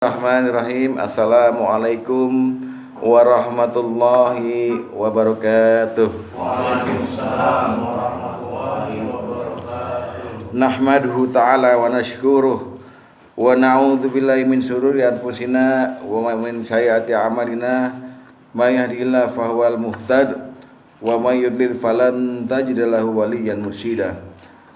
Bismillahirrahmanirrahim. Assalamualaikum warahmatullahi wabarakatuh. Waalaikumsalam warahmatullahi wabarakatuh. Nahmaduhu ta'ala wa nashkuruh wa na'udzu billahi min syururi anfusina wa min sayyiati a'malina. May yahdihillahu fahuwal muhtad wa may yudlil falan tajida lahu waliyyan mursyida.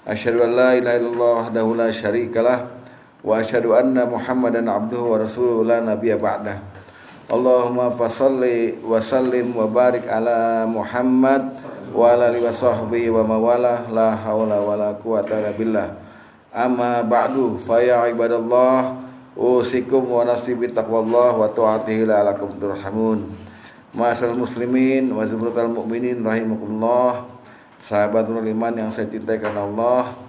Asyhadu an la ilaha illallah wahdahu la syarikalah wa asyhadu anna Muhammadan abduhu wa rasuluhu la nabiyya ba'dah. Allahumma fashalli wa sallim wa barik ala Muhammad wa ala alihi wa sahbihi wa mawalah la haula wa la quwata illa billah. Amma ba'du fa ya ibadallah usikum wa nafsi bi taqwallah wa ta'atihi la'allakum turhamun. Ma'asyiral muslimin wa zumratal mu'minin rahimakumullah. Sahabatul iman yang saya cintai karena Allah.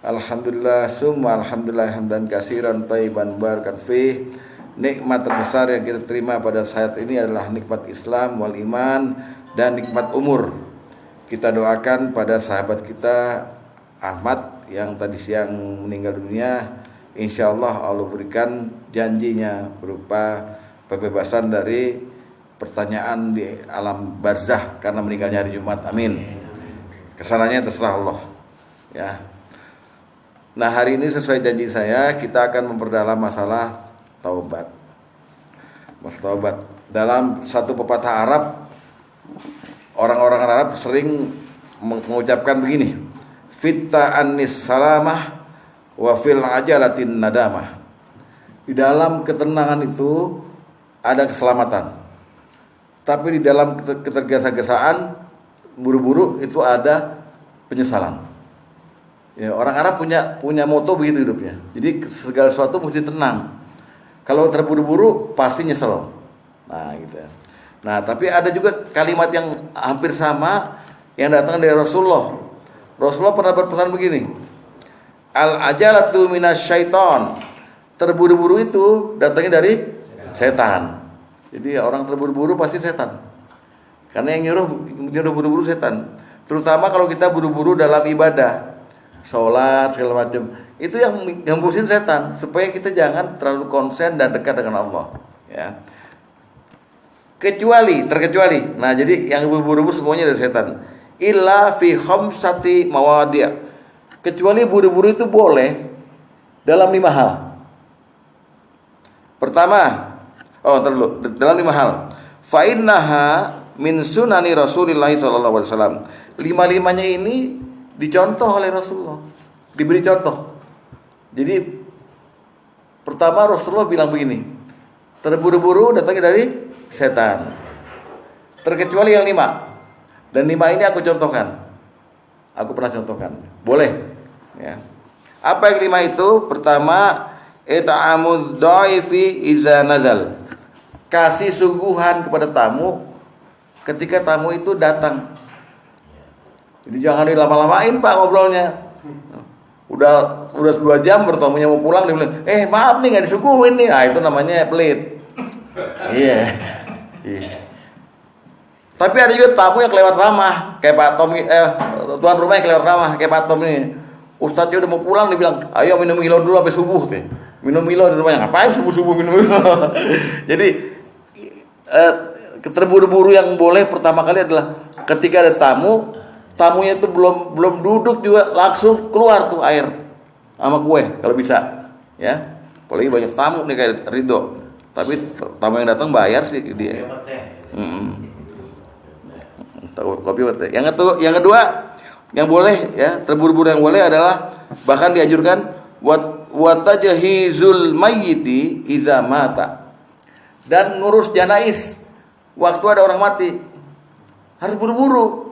Alhamdulillah summa alhamdulillah hamdan katsiran thayyiban barakan fi. Nikmat terbesar yang kita terima pada saat ini adalah nikmat Islam wal iman dan nikmat umur. Kita doakan pada sahabat kita Ahmad yang tadi siang meninggal dunia, insyaallah Allah berikan janjinya berupa pembebasan dari pertanyaan di alam barzah karena meninggalnya hari Jumat. Amin. Kesalahannya terserah Allah. Ya. Nah, hari ini sesuai janji saya, kita akan memperdalam masalah taubat. Masalah taubat. Dalam satu pepatah Arab, orang-orang Arab sering mengucapkan begini, fitta annis salamah wa fil ajalatin nadamah. Di dalam ketenangan itu ada keselamatan. Tapi di dalam ketergesa-gesaan, buru-buru itu ada penyesalan. Ya, orang Arab punya moto begitu hidupnya. Jadi segala sesuatu mesti tenang. Kalau terburu-buru pasti nyesel. Nah, gitu ya. Nah, tapi ada juga kalimat yang hampir sama yang datang dari Rasulullah. Rasulullah pernah berpesan begini. Al-ajalatu minasyaiton. Terburu-buru itu datangnya dari setan. Jadi orang terburu-buru pasti setan. Karena yang nyuruh buru-buru setan. Terutama kalau kita buru-buru dalam ibadah. Sholat segala macam itu yang ngembusin setan supaya kita jangan terlalu konsen dan dekat dengan Allah, ya. Terkecuali. Nah, jadi yang buru-buru semuanya dari setan. Illa fi khamsati mawadi'. Kecuali buru-buru itu boleh dalam 5 hal. Pertama, dalam 5 hal. Fa innaha min sunani Rasulillah sallallahu alaihi wasallam. 5-5-nya ini dicontoh oleh Rasulullah, diberi contoh. Jadi pertama Rasulullah bilang begini, terburu-buru datangnya dari setan. Terkecuali yang 5. Dan 5 ini aku contohkan. Aku pernah contohkan. Boleh, ya. Apa yang 5 itu? Pertama, it'amudz dhaifi iza nazal. Kasih suguhan kepada tamu ketika tamu itu datang. Jadi jangan dilama-lamain Pak ngobrolnya. Udah 2 jam bertamunya mau pulang, dia bilang, maaf nih nggak disuguhin nih. Nah, itu namanya pelit. Iya. Tapi ada juga tamu yang kelewat ramah, kayak Pak Tom, tuan rumah yang kelewat ramah, kayak Pak Tom ini. Ustadznya udah mau pulang, dia bilang, ayo minum Milo dulu sampai subuh. Minum Milo di rumahnya, ngapain subuh-subuh minum Milo? Jadi terburu-buru yang boleh pertama kali adalah ketika ada tamunya itu belum duduk juga langsung keluar tuh air sama kue kalau bisa, ya. Apalagi banyak tamu nih kayak Ridho, tapi tamu yang datang bayar sih dia. Tahu kopi teh. Yang kedua yang boleh, ya, terburu-buru yang boleh adalah bahkan dianjurkan wa tajhizul mayyiti idza mata. Dan ngurus janais waktu ada orang mati harus buru-buru.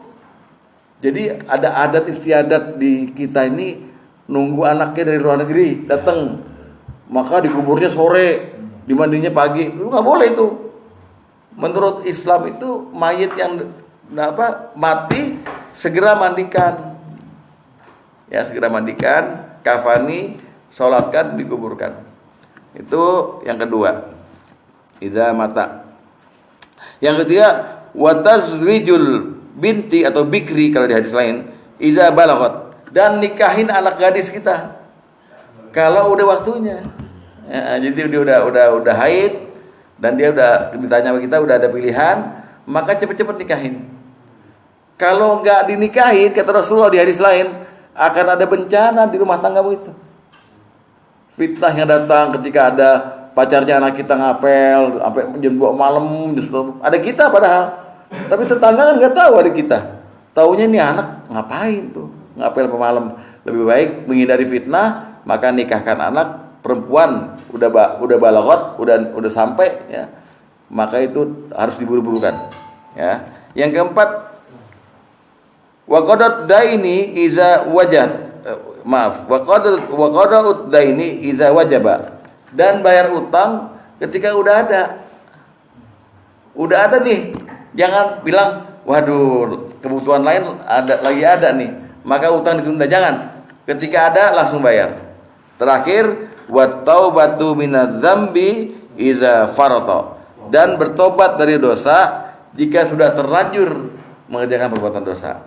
Jadi ada adat istiadat di kita ini nunggu anaknya dari luar negeri datang, maka dikuburnya sore, dimandinya pagi. Itu nggak boleh itu. Menurut Islam itu mayit yang mati segera mandikan, ya, segera mandikan, kafani, sholatkan, dikuburkan. Itu yang kedua. Idza mata. Yang ketiga, watazwijul binti atau bikri kalau di hadis lain, iza balaghat, dan nikahin anak gadis kita kalau udah waktunya. Ya, jadi dia udah haid dan dia udah ditanya sama kita udah ada pilihan, maka cepet-cepet nikahin. Kalau nggak dinikahin, kata Rasulullah di hadis lain, akan ada bencana di rumah tanggamu itu. Fitnah yang datang ketika ada pacarnya anak kita ngapel sampai jam 2 malam, ada kita padahal. Tapi tetangga kan nggak tahu ada kita. Taunya ini anak ngapain tuh ngapel malam. Lebih baik menghindari fitnah, maka nikahkan anak perempuan udah balaghot, udah sampai ya. Maka itu harus diburu-burukan. Ya. Yang keempat, wa qadat daini iza wajad. Wa qadat daini iza wajaba. Dan bayar utang ketika udah ada. Udah ada nih. Jangan bilang, waduh, kebutuhan lain lagi ada nih, maka utang ditunda. Jangan. Ketika ada langsung bayar. Terakhir, wat taubatu minadz-dzambi idza farata. Dan bertobat dari dosa jika sudah terlanjur mengerjakan perbuatan dosa.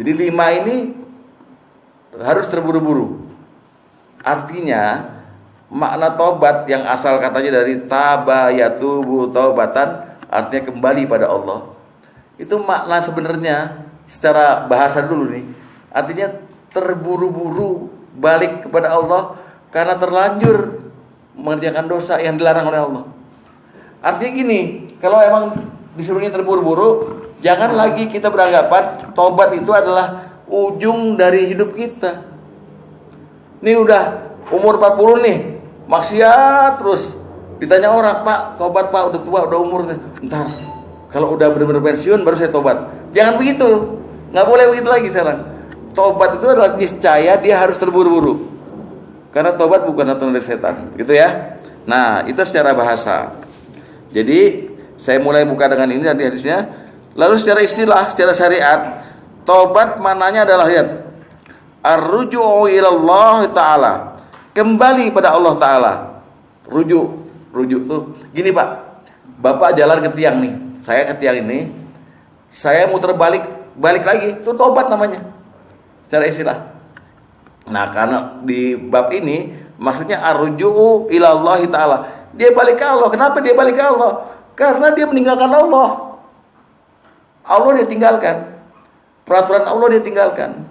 Jadi 5 ini harus terburu-buru. Artinya makna tobat yang asal katanya dari taba yatubu taubatan, artinya kembali pada Allah. Itu makna sebenarnya secara bahasa dulu nih. Artinya terburu-buru balik kepada Allah karena terlanjur mengerjakan dosa yang dilarang oleh Allah. Artinya gini, kalau emang disuruhnya terburu-buru, jangan lagi kita beranggapan tobat itu adalah ujung dari hidup kita. Ini udah umur 40 nih, maksiat terus. Ditanya orang, Pak, tobat Pak, udah tua, udah umur. Ntar, kalau udah benar-benar pensiun baru saya tobat. Jangan begitu, nggak boleh begitu lagi sekarang. Tobat itu adalah niscaya dia harus terburu-buru. Karena tobat bukan datang dari setan, gitu ya. Nah, itu secara bahasa. Jadi, saya mulai buka dengan ini tadi hadisnya. Lalu secara istilah, secara syariat, tobat maknanya adalah lihat, ar-ruju'u ilallah ta'ala. Kembali pada Allah Ta'ala. Rujuk tuh gini Pak, Bapak jalan ke tiang nih, saya ke tiang ini, saya muter balik lagi, itu tobat namanya secara istilah. Nah, karena di bab ini maksudnya ar-ruju'u ilallah ta'ala, dia balik ke Allah. Kenapa dia balik ke Allah? Karena dia meninggalkan Allah. Allah dia tinggalkan, peraturan Allah dia tinggalkan,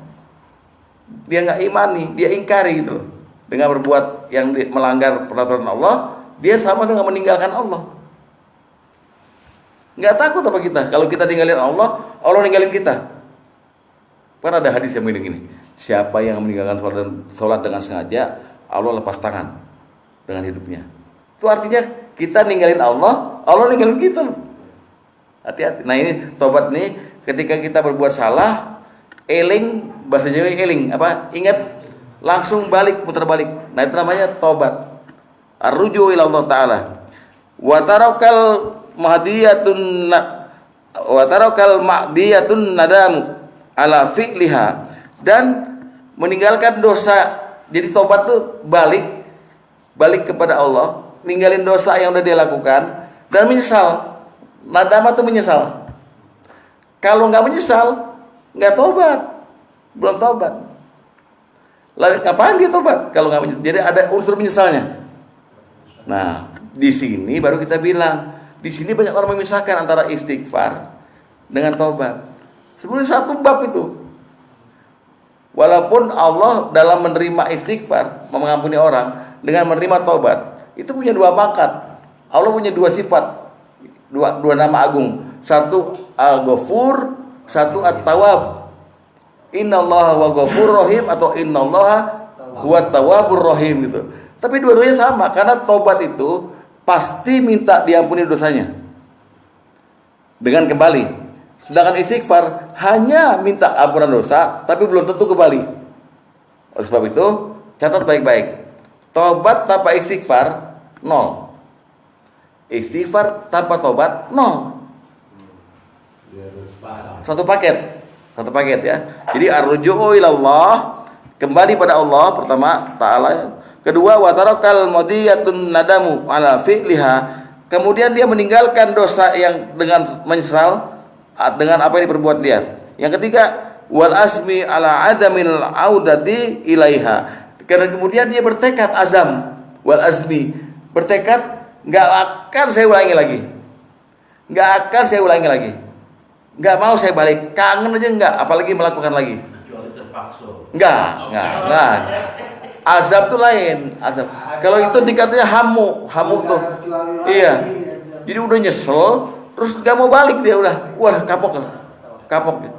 dia nggak imani, dia ingkari gitu loh. Dengan berbuat yang melanggar peraturan Allah, dia sama dengan meninggalkan Allah. Nggak takut apa kita? Kalau kita tinggalin Allah, Allah ninggalin kita. Kan ada hadis yang begini, siapa yang meninggalkan sholat dengan sengaja, Allah lepas tangan dengan hidupnya. Itu artinya kita ninggalin Allah, Allah ninggalin kita loh. Hati-hati. Nah ini tobat nih, ketika kita berbuat salah, eling, bahasa Jawa eling, apa? Ingat, langsung balik, putar balik. Nah itu namanya tobat. Ar-ruju ila Allah Ta'ala. Wa tarakal ma'diyatun nadam ala fi'liha. Dan meninggalkan dosa. Jadi tobat tuh balik kepada Allah, ninggalin dosa yang udah dia lakukan dan menyesal. Nadama tuh menyesal. Kalau nggak menyesal, nggak tobat, belum tobat. Lalu kapan dia tobat? Kalau nggak menyesal, jadi ada unsur menyesalnya. Nah, di sini baru kita bilang, di sini banyak orang memisahkan antara istighfar dengan tobat. Sebenarnya satu bab itu. Walaupun Allah dalam menerima istighfar, mengampuni orang, dengan menerima tobat, itu punya 2 pangkat. Allah punya 2 sifat. Dua nama agung. Satu Al-Ghafur, satu At-Tawwab. Innallaha wa ghafurur rahim atau innallaha huwa tawwabur rahim gitu. Tapi dua-duanya sama karena tobat itu pasti minta diampuni dosanya dengan kembali. Sedangkan istighfar hanya minta ampunan dosa tapi belum tentu kembali. Oleh sebab itu, catat baik-baik. Tobat tanpa istighfar 0. Istighfar tanpa tobat 0. Satu paket ya. Jadi ar-ruju'u ilallah, kembali pada Allah pertama Ta'ala. Kedua, wa tarakal madiyatun nadamu ala fi'liha. Kemudian dia meninggalkan dosa yang dengan menyesal dengan apa yang diperbuat dia. Yang ketiga, wal asmi ala adamil audati ilaiha. Karena kemudian dia bertekad azam wal azmi. Bertekad nggak akan saya ulangi lagi. Nggak akan saya ulangi lagi. Nggak mau saya balik. Kangen aja nggak, apalagi melakukan lagi. Kecuali terpaksa. Nggak. Azab tuh lain, azab. Kalau itu tingkatnya hamu tuh. Iya. Jadi udah nyesel, terus nggak mau balik dia udah. Wah, kapok dia.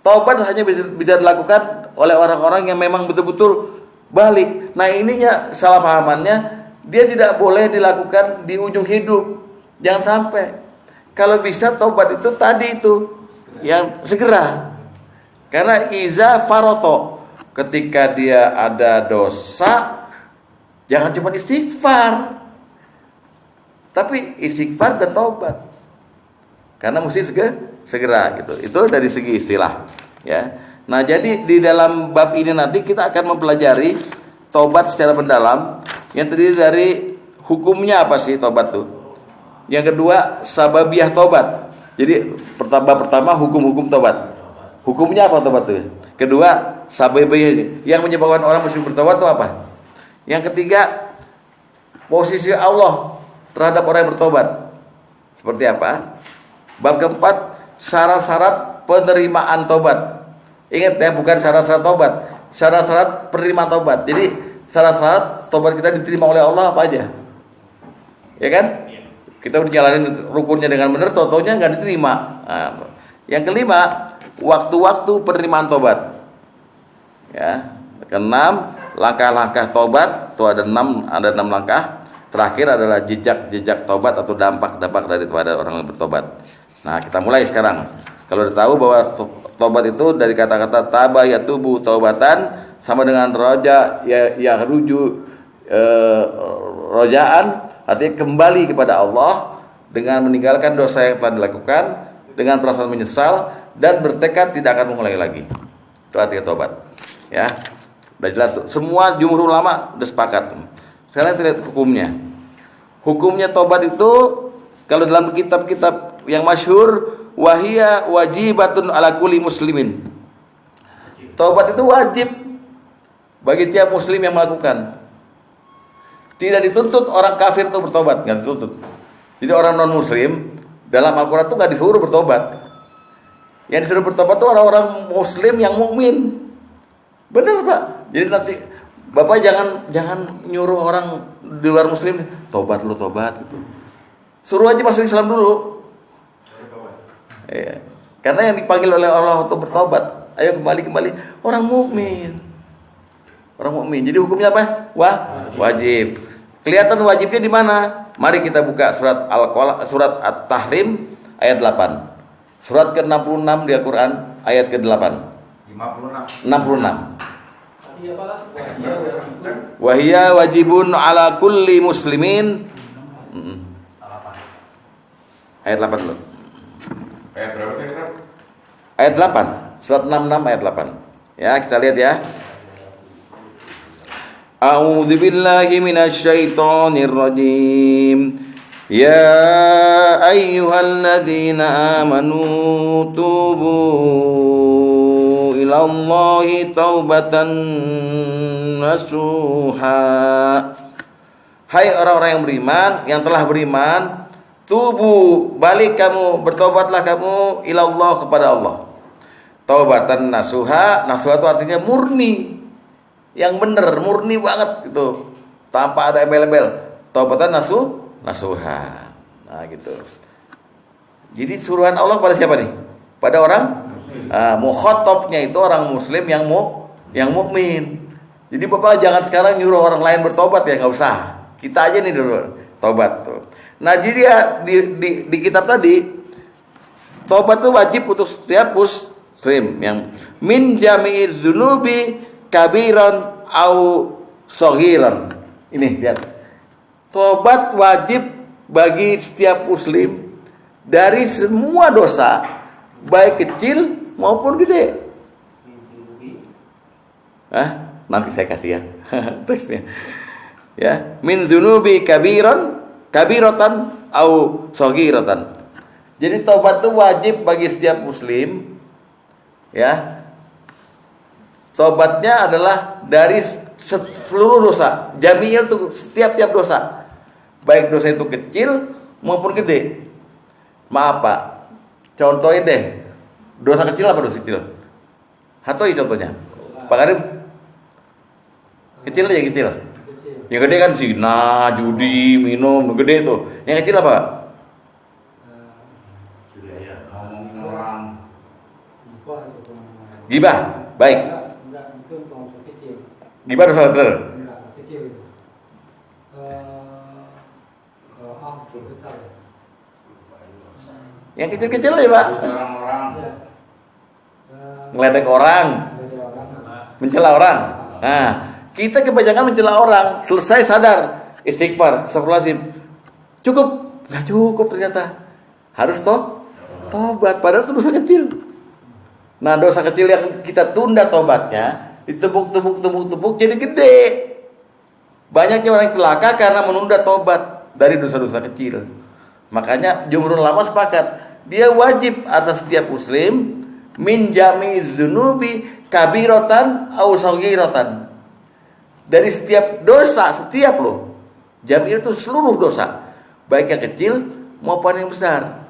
Taubat hanya bisa dilakukan oleh orang-orang yang memang betul-betul balik. Nah, ininya salah pahamannya, dia tidak boleh dilakukan di ujung hidup. Jangan sampai. Kalau bisa taubat itu tadi itu yang segera. Karena iza faroto, ketika dia ada dosa, jangan cuma istighfar, tapi istighfar dan taubat. Karena mesti segera gitu. Itu dari segi istilah, ya. Nah, jadi di dalam bab ini nanti kita akan mempelajari taubat secara mendalam, yang terdiri dari hukumnya apa sih taubat tuh. Yang kedua, sababiyah taubat. Jadi pertama hukum-hukum taubat. Hukumnya apa taubat tuh? Kedua, sababiyah, yang menyebabkan orang mesti bertaubat itu apa? Yang ketiga, posisi Allah terhadap orang yang bertobat seperti apa? Bab keempat, syarat-syarat penerimaan tobat. Ingat ya, bukan syarat-syarat tobat, syarat-syarat penerimaan tobat. Jadi syarat-syarat tobat kita diterima oleh Allah apa aja? Ya kan? Kita udah jalanin rukunnya dengan benar, totonya nggak diterima. Nah, yang kelima, waktu-waktu penerimaan tobat. Ya, keenam, langkah-langkah tobat. Itu ada enam langkah. Terakhir adalah jejak tobat atau dampak-dampak daripada orang yang bertobat. Nah, kita mulai sekarang. Kalau udah tahu bahwa tobat itu dari kata-kata taba yatubu taubatan, sama dengan roja ya ruju rojaan, artinya kembali kepada Allah dengan meninggalkan dosa yang telah dilakukan dengan perasaan menyesal dan bertekad tidak akan mengulangi lagi. Itu artinya tobat. Ya, udah jelas. Semua jumhur ulama udah sepakat. Sekarang kita lihat hukumnya. Hukumnya tobat itu kalau dalam kitab-kitab yang masyhur, wahia wajibatun ala kulli muslimin. Tobat itu wajib bagi tiap muslim yang melakukan. Tidak dituntut orang kafir itu bertobat, nggak dituntut. Jadi orang non muslim dalam Al-Quran itu nggak disuruh bertobat. Yang disuruh bertobat itu orang-orang muslim yang mukmin. Benar, Pak. Jadi nanti Bapak jangan nyuruh orang di luar muslim tobat gitu. Suruh aja masuk Islam dulu. Ya. Karena yang dipanggil oleh Allah untuk bertobat, ayo kembali orang mukmin. Jadi hukumnya apa? Wajib. Kelihatan wajibnya di mana? Mari kita buka surat surat At-Tahrim ayat 8. Surat ke-66 di Al-Qur'an ayat ke-8. 66. Wahia wajibun ala kulli muslimin. Ayat 8 dulu. Ayat berapa kita? Ayat 8. Surat 66 ayat 8. Ya, kita lihat ya. A'udzu billahi minasy syaithanir rajim. Ya ayyuhalladzina amanu tubu ilallahi taubatan nasuha. Hai orang-orang yang beriman, yang telah beriman, tubu, balik kamu, bertobatlah kamu ilallah kepada Allah. Taubatan nasuha, nasuha itu artinya murni, yang benar, murni banget gitu, tanpa ada embel-embel. Taubatan nasuha. Nah gitu. Jadi suruhan Allah pada siapa nih? Pada orang mukhatabnya itu orang muslim yang mukmin. Jadi Bapak jangan sekarang nyuruh orang lain bertobat ya, nggak usah. Kita aja nih dulu tobat tuh. Nah, jadi ya di kitab tadi tobat itu wajib untuk setiap muslim yang min jami'iz dzunubi kabiran au saghiran. Ini lihat. Tobat wajib bagi setiap muslim dari semua dosa, baik kecil maupun gede. Nanti saya kasih ya teksnya. Ya, min dzunubi kabiratan au saghiratan. Jadi taubat itu wajib bagi setiap muslim. Ya. Taubatnya adalah dari seluruh dosa. Jami'il itu setiap dosa. Baik dosa itu kecil maupun gede. Maaf Pak, contohin deh. Dosa kecil apa dosa kecil? Hatoi contohnya. Pak Karim. Kecil aja kecil. Yang gede kan zina, judi, minum, gede itu. Yang kecil apa? Ngomongin orang. Gibah. Baik. Enggak, itu dosa kecil. Gibah dosa besar. Enggak, kecil itu. Besar ya. Yang kecil-kecil ya Pak. Orang-orang. Ya. Ngeledek orang, Dari orang. mencela orang. Nah, kita kebanyakan mencela orang, selesai sadar, istighfar, astagfirullahaladzim. Cukup? Nggak cukup ternyata. Harus tobat, padahal itu dosa kecil. Nah, dosa kecil yang kita tunda tobatnya, ditebuk jadi gede. Banyaknya orang celaka karena menunda tobat dari dosa-dosa kecil. Makanya jumhur ulama sepakat, dia wajib atas setiap muslim min jami zunubi kabiratan au saghiratan. Dari setiap dosa, setiap loh. Jami itu seluruh dosa, baik yang kecil maupun yang besar.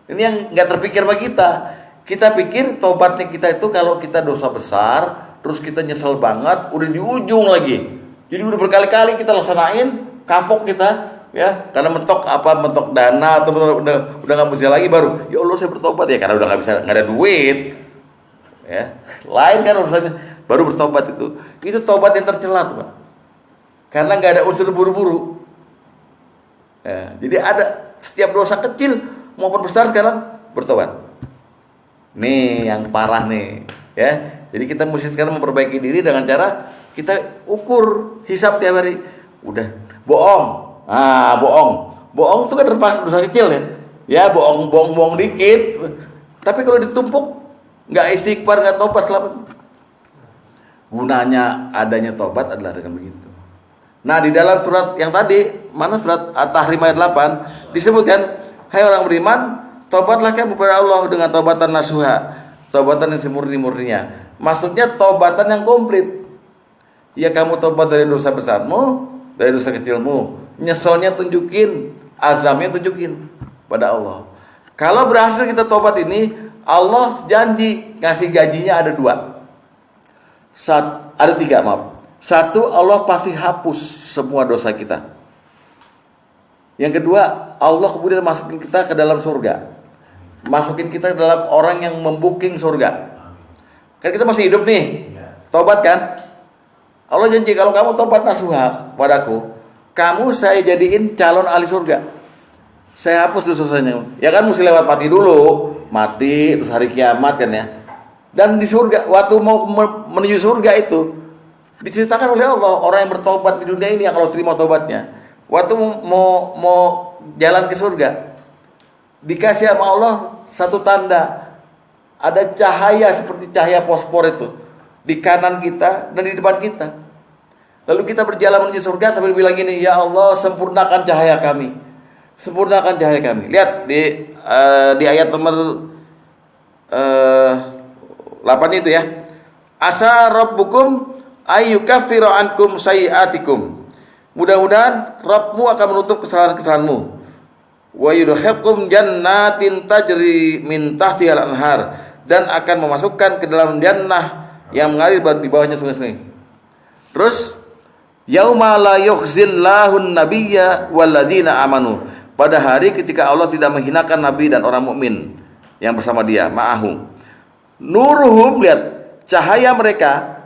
Ini yang nggak terpikir bagi kita. Kita pikir tobatnya kita itu kalau kita dosa besar, terus kita nyesel banget, udah di ujung lagi. Jadi udah berkali-kali kita laksanain, kapok kita, ya, karena mentok dana atau udah nggak bisa lagi, baru ya Allah saya bertobat ya, karena udah nggak ada duit, ya, lain kan urusannya, baru bertobat itu tobat yang tercela tuh Pak, karena nggak ada unsur buru-buru. Ya, jadi ada setiap dosa kecil maupun besar sekarang bertobat. Nih yang parah nih, ya. Jadi kita mesti sekarang memperbaiki diri dengan cara kita ukur hisab tiap hari. Udah bohong. Bohong itu kan termasuk dosa kecil ya. Ya bohong dikit. Tapi kalau ditumpuk, nggak istighfar, nggak tobat, selamat. Gunanya adanya tobat adalah dengan begitu. Nah di dalam surat yang tadi, mana surat At-Tahrim ayat 8 disebutkan, hai orang beriman, tobatlah kamu kepada Allah dengan tobatan nasuha, tobatan yang semurni-murninya. Maksudnya tobatan yang komplit. Ya kamu tobat dari dosa besarmu, dari dosa kecilmu, nyeselnya tunjukin, azamnya tunjukin pada Allah. Kalau berhasil kita tobat ini, Allah janji ngasih gajinya ada tiga. Satu, Allah pasti hapus semua dosa kita. Yang kedua, Allah kemudian masukin kita ke dalam surga, masukin kita ke dalam orang yang membooking surga. Kan kita masih hidup nih, tobat kan? Allah janji kalau kamu tobat nasuha padaku, kamu saya jadiin calon ahli surga. Saya hapus dosa-dosanya. Ya kan mesti lewat mati terus hari kiamat kan ya. Dan di surga, waktu mau menuju surga itu diceritakan oleh Allah orang yang bertobat di dunia ini yang kalau terima tobatnya, waktu mau jalan ke surga, dikasih sama Allah satu tanda, ada cahaya seperti cahaya fosfor itu di kanan kita dan di depan kita. Lalu kita berjalan menuju surga sambil bilang gini, ya Allah sempurnakan cahaya kami, sempurnakan cahaya kami. Lihat di ayat nomor 8 itu ya. Asa rabbukum ayyukaffiru ankum sayiatikum. Mudah-mudahan Rabbmu akan menutup kesalahan-kesalahanmu. Wa yudkhilkum jannatin tajri min tahtihal anhar, dan akan memasukkan ke dalam jannah yang mengalir di bawahnya sungai-sungai. Terus yauma la yukhzillahun nabiyya walladzina amanu, pada hari ketika Allah tidak menghinakan nabi dan orang mukmin yang bersama dia, ma'ahum. Nuruhum, lihat cahaya mereka,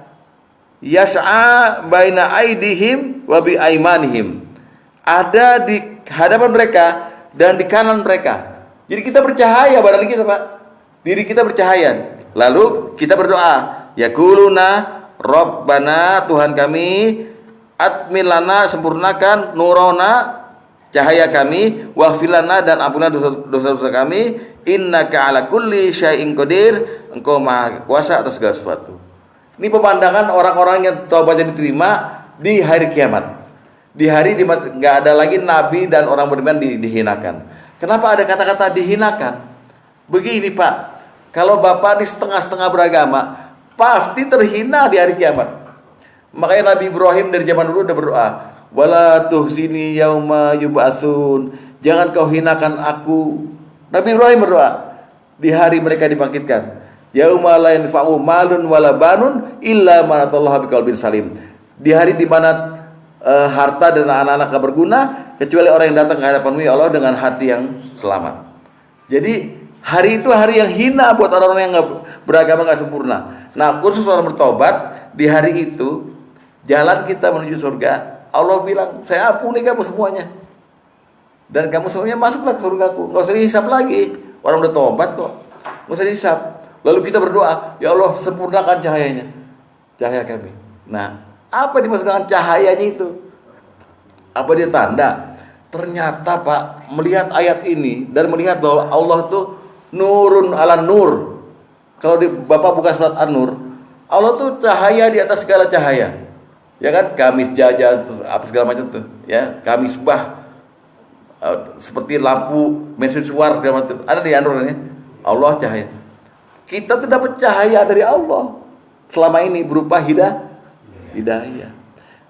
yas'a baina aidihim wa bi aimanihim, ada di hadapan mereka dan di kanan mereka. Jadi kita bercahaya badan kita Pak, diri kita bercahaya. Lalu kita berdoa, yaquluna Rabbana, Tuhan kami, atmil lana, sempurnakan, nurona, cahaya kami, waghfirlana, dan ampunilah dosa-dosa kami, innaka ala kulli syai'in qadir, engkau maha kuasa atas segala sesuatu. Ini pemandangan orang-orang yang taubatnya diterima di hari kiamat. Di hari nggak ada lagi nabi dan orang beriman dihinakan. Kenapa ada kata-kata dihinakan? Begini Pak, kalau Bapak di setengah-setengah beragama, pasti terhina di hari kiamat. Makanya Nabi Ibrahim dari zaman dulu udah berdoa, wala tuhsini yauma yub'atsun. Jangan kau hinakan aku. Nabi Ibrahim berdoa di hari mereka dibangkitkan. Yauma la yanfa'u malun wala banun illa man atallaha biqalbin salim. Di hari di mana harta dan anak-anak gak berguna kecuali orang yang datang ke hadapan Allah dengan hati yang selamat. Jadi hari itu hari yang hina buat orang-orang yang beragama gak sempurna. Nah, khusus orang bertobat di hari itu, jalan kita menuju surga, Allah bilang, saya ampuni kamu semuanya. Dan kamu semuanya masuklah ke surgaku. Gak usah dihisap lagi. Orang udah tobat kok. Gak usah dihisap. Lalu kita berdoa, ya Allah sempurnakan cahayanya. Cahaya kami. Nah, apa dimaksud dengan cahayanya itu? Apa dia tanda? Ternyata Pak, melihat ayat ini dan melihat bahwa Allah itu nurun ala nur. Kalau Bapak buka surat An-Nur, Allah tuh cahaya di atas segala cahaya. Ya kan, kamis jajan apa segala macam tuh, ya, kamis bah, seperti lampu mercusuar segala macam. Ada di An-Nur ini. Allah cahaya. Kita tuh dapat cahaya dari Allah selama ini berupa hidayah.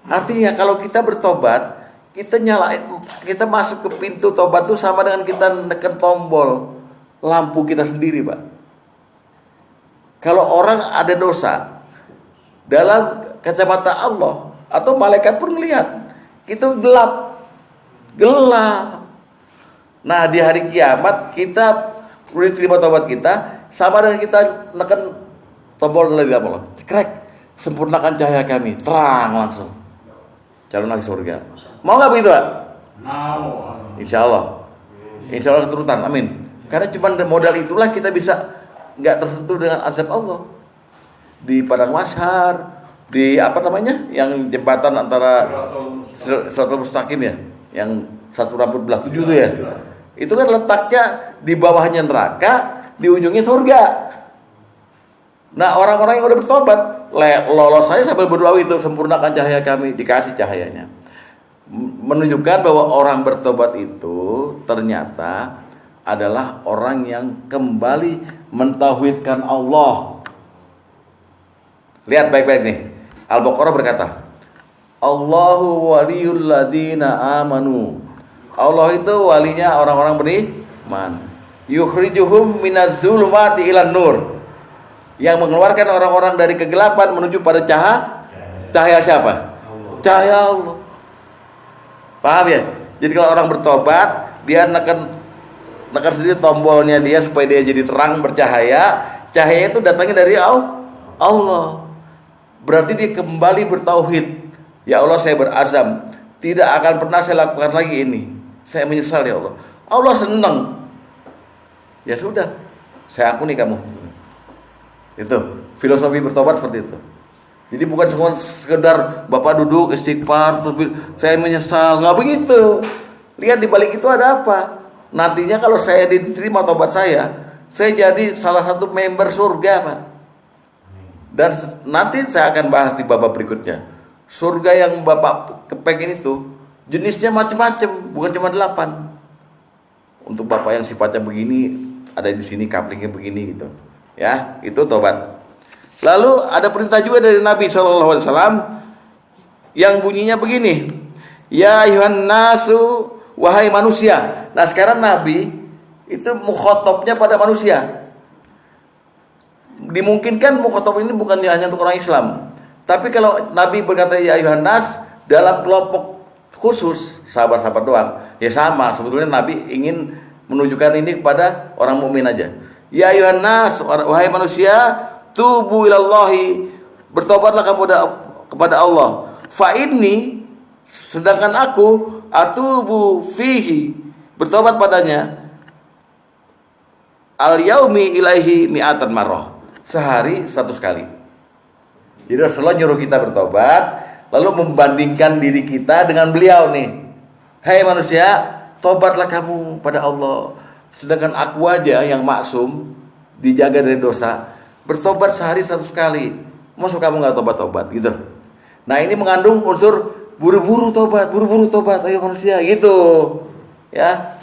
Artinya kalau kita bertobat, kita masuk ke pintu tobat tuh sama dengan kita neken tombol lampu kita sendiri, Pak. Kalau orang ada dosa, dalam kacamata Allah atau malaikat pun melihat, itu gelap. Nah, di hari kiamat kita udah terima tobat kita, sama dengan kita neken tombol dari Allah. Krek, sempurnakan cahaya kami, terang langsung. Calon lagi surga. Mau nggak begitu, Pak? Mau. Insya Allah keturutan, amin. Karena cuma modal itulah kita bisa nggak tersentuh dengan azab Allah. Di padang mahsyar, di apa namanya, yang jembatan antara Siratal Mustaqim ya, yang satu rambut belah 7 itu ya. Itu kan letaknya di bawahnya neraka, di ujungnya surga. Nah, orang-orang yang udah bertobat lolos saya sambil berdoa itu, sempurnakan cahaya kami, dikasih cahayanya. Menunjukkan bahwa orang bertobat itu ternyata adalah orang yang kembali mentauhidkan Allah. Lihat baik-baik nih. Al-Baqarah berkata, Allahu waliyul ladzina amanu. Allah itu walinya orang-orang beriman. Yukhrijuhum minaz zulumati ilan nur. Yang mengeluarkan orang-orang dari kegelapan menuju pada cahaya siapa? Cahaya Allah. Paham ya? Jadi kalau orang bertobat, dia neken sendiri tombolnya dia supaya dia jadi terang bercahaya. Cahaya itu datangnya dari Allah. Berarti dia kembali bertauhid. Ya Allah, saya berazam tidak akan pernah saya lakukan lagi ini. Saya menyesal ya Allah. Allah senang. Ya sudah, saya ampuni kamu. Itu filosofi bertobat seperti itu. Jadi bukan cuma sekedar Bapak duduk istighfar terus saya menyesal, nggak begitu. Lihat di balik itu ada apa. Nantinya kalau saya diterima tobat saya jadi salah satu member surga, Pak. Dan nanti saya akan bahas di babak berikutnya. Surga yang Bapak kepengen itu jenisnya macam-macam, bukan cuma 8. Untuk Bapak yang sifatnya begini, ada di sini kaplingnya begini gitu. Ya, itu tobat. Lalu ada perintah juga dari Nabi SAW yang bunyinya begini, ya ayuhan nasu, wahai manusia. Nah sekarang Nabi itu mukhatabnya pada manusia. Dimungkinkan mukhatab ini bukan hanya untuk orang Islam, tapi kalau Nabi berkata ya ayuhan nas dalam kelompok khusus sahabat-sahabat doang, ya sama. Sebetulnya Nabi ingin menunjukkan ini kepada orang mukmin aja. Ya ayuhan nas, wahai manusia, tubu ilallahi, bertobatlah kepada Allah. Fa inni, sedangkan aku atubu fihi, bertobat padanya, al yaumi ilaihi mi'atan marrah, sehari 100 kali. Jadi Rasulullah nyuruh kita bertobat, lalu membandingkan diri kita dengan beliau nih. Hai manusia, tobatlah kamu pada Allah. Sedangkan aku aja yang maksum, dijaga dari dosa, bertobat sehari 100 kali. Maksud kamu gak tobat-tobat gitu. Nah ini mengandung unsur buru-buru tobat, ayo manusia gitu. Ya.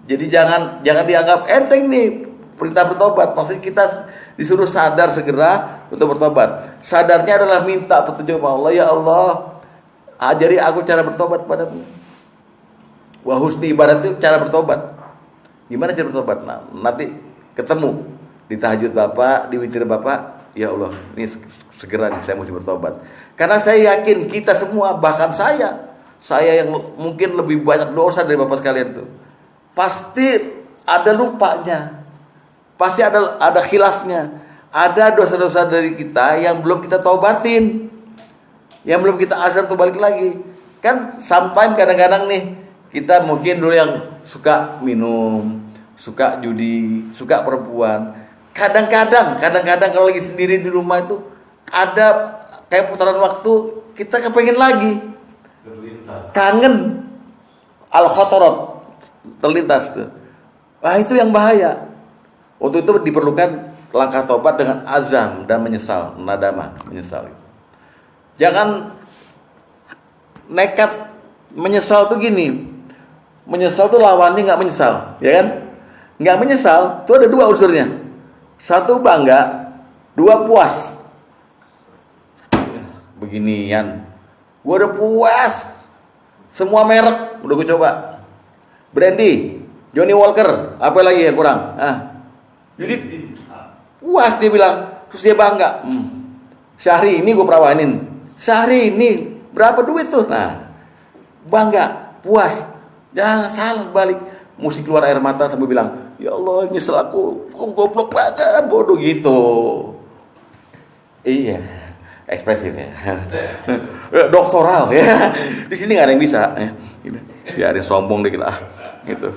Jadi jangan dianggap enteng nih perintah bertobat. Maksudnya kita disuruh sadar segera untuk bertobat. Sadarnya adalah minta petunjuk kepada Allah. Ya Allah, ajari aku cara bertobat kepadamu. Wa husni ibadat itu cara bertobat. Gimana cara bertobat? Nah, nanti ketemu di tahajud Bapak, di witir Bapak. Ya Allah, ini segera nih saya mesti bertobat. Karena saya yakin kita semua, bahkan saya yang mungkin lebih banyak dosa dari Bapak sekalian itu, pasti ada lupanya, pasti ada khilafnya, ada dosa-dosa dari kita yang belum kita taubatin, yang belum kita azam untuk balik lagi. Kan sometimes kadang-kadang nih kita mungkin dulu yang suka minum, suka judi, suka perempuan. Kadang-kadang kalau lagi sendiri di rumah itu ada kayak putaran waktu, kita kepengen lagi, Terlintas. kangen, al-khotorot, terlintas tuh. Wah, itu yang bahaya. Untuk itu diperlukan langkah tobat dengan azam dan menyesal, nadamah, menyesal. Jangan nekat menyesal tuh gini. Menyesal tuh lawannya nggak menyesal, ya kan? Nggak menyesal tuh ada dua unsurnya. Satu bangga, dua puas. Beginian, gue udah puas. Semua merek udah gue coba. Brandy, Johnny Walker, apa lagi yang kurang? Jadi puas dia bilang, terus dia bangga. Syahri ini gue perawanin. Syahri ini berapa duit tuh? Nah, bangga, puas. Jangan salah balik. Mesti keluar air mata sambil bilang, ya Allah nyesel aku goblok banget, bodoh gitu. Iya, ekspresif ya. Doktoral ya. Di sini nggak ada yang bisa. Ya ada sombong dikit lah. Gitu.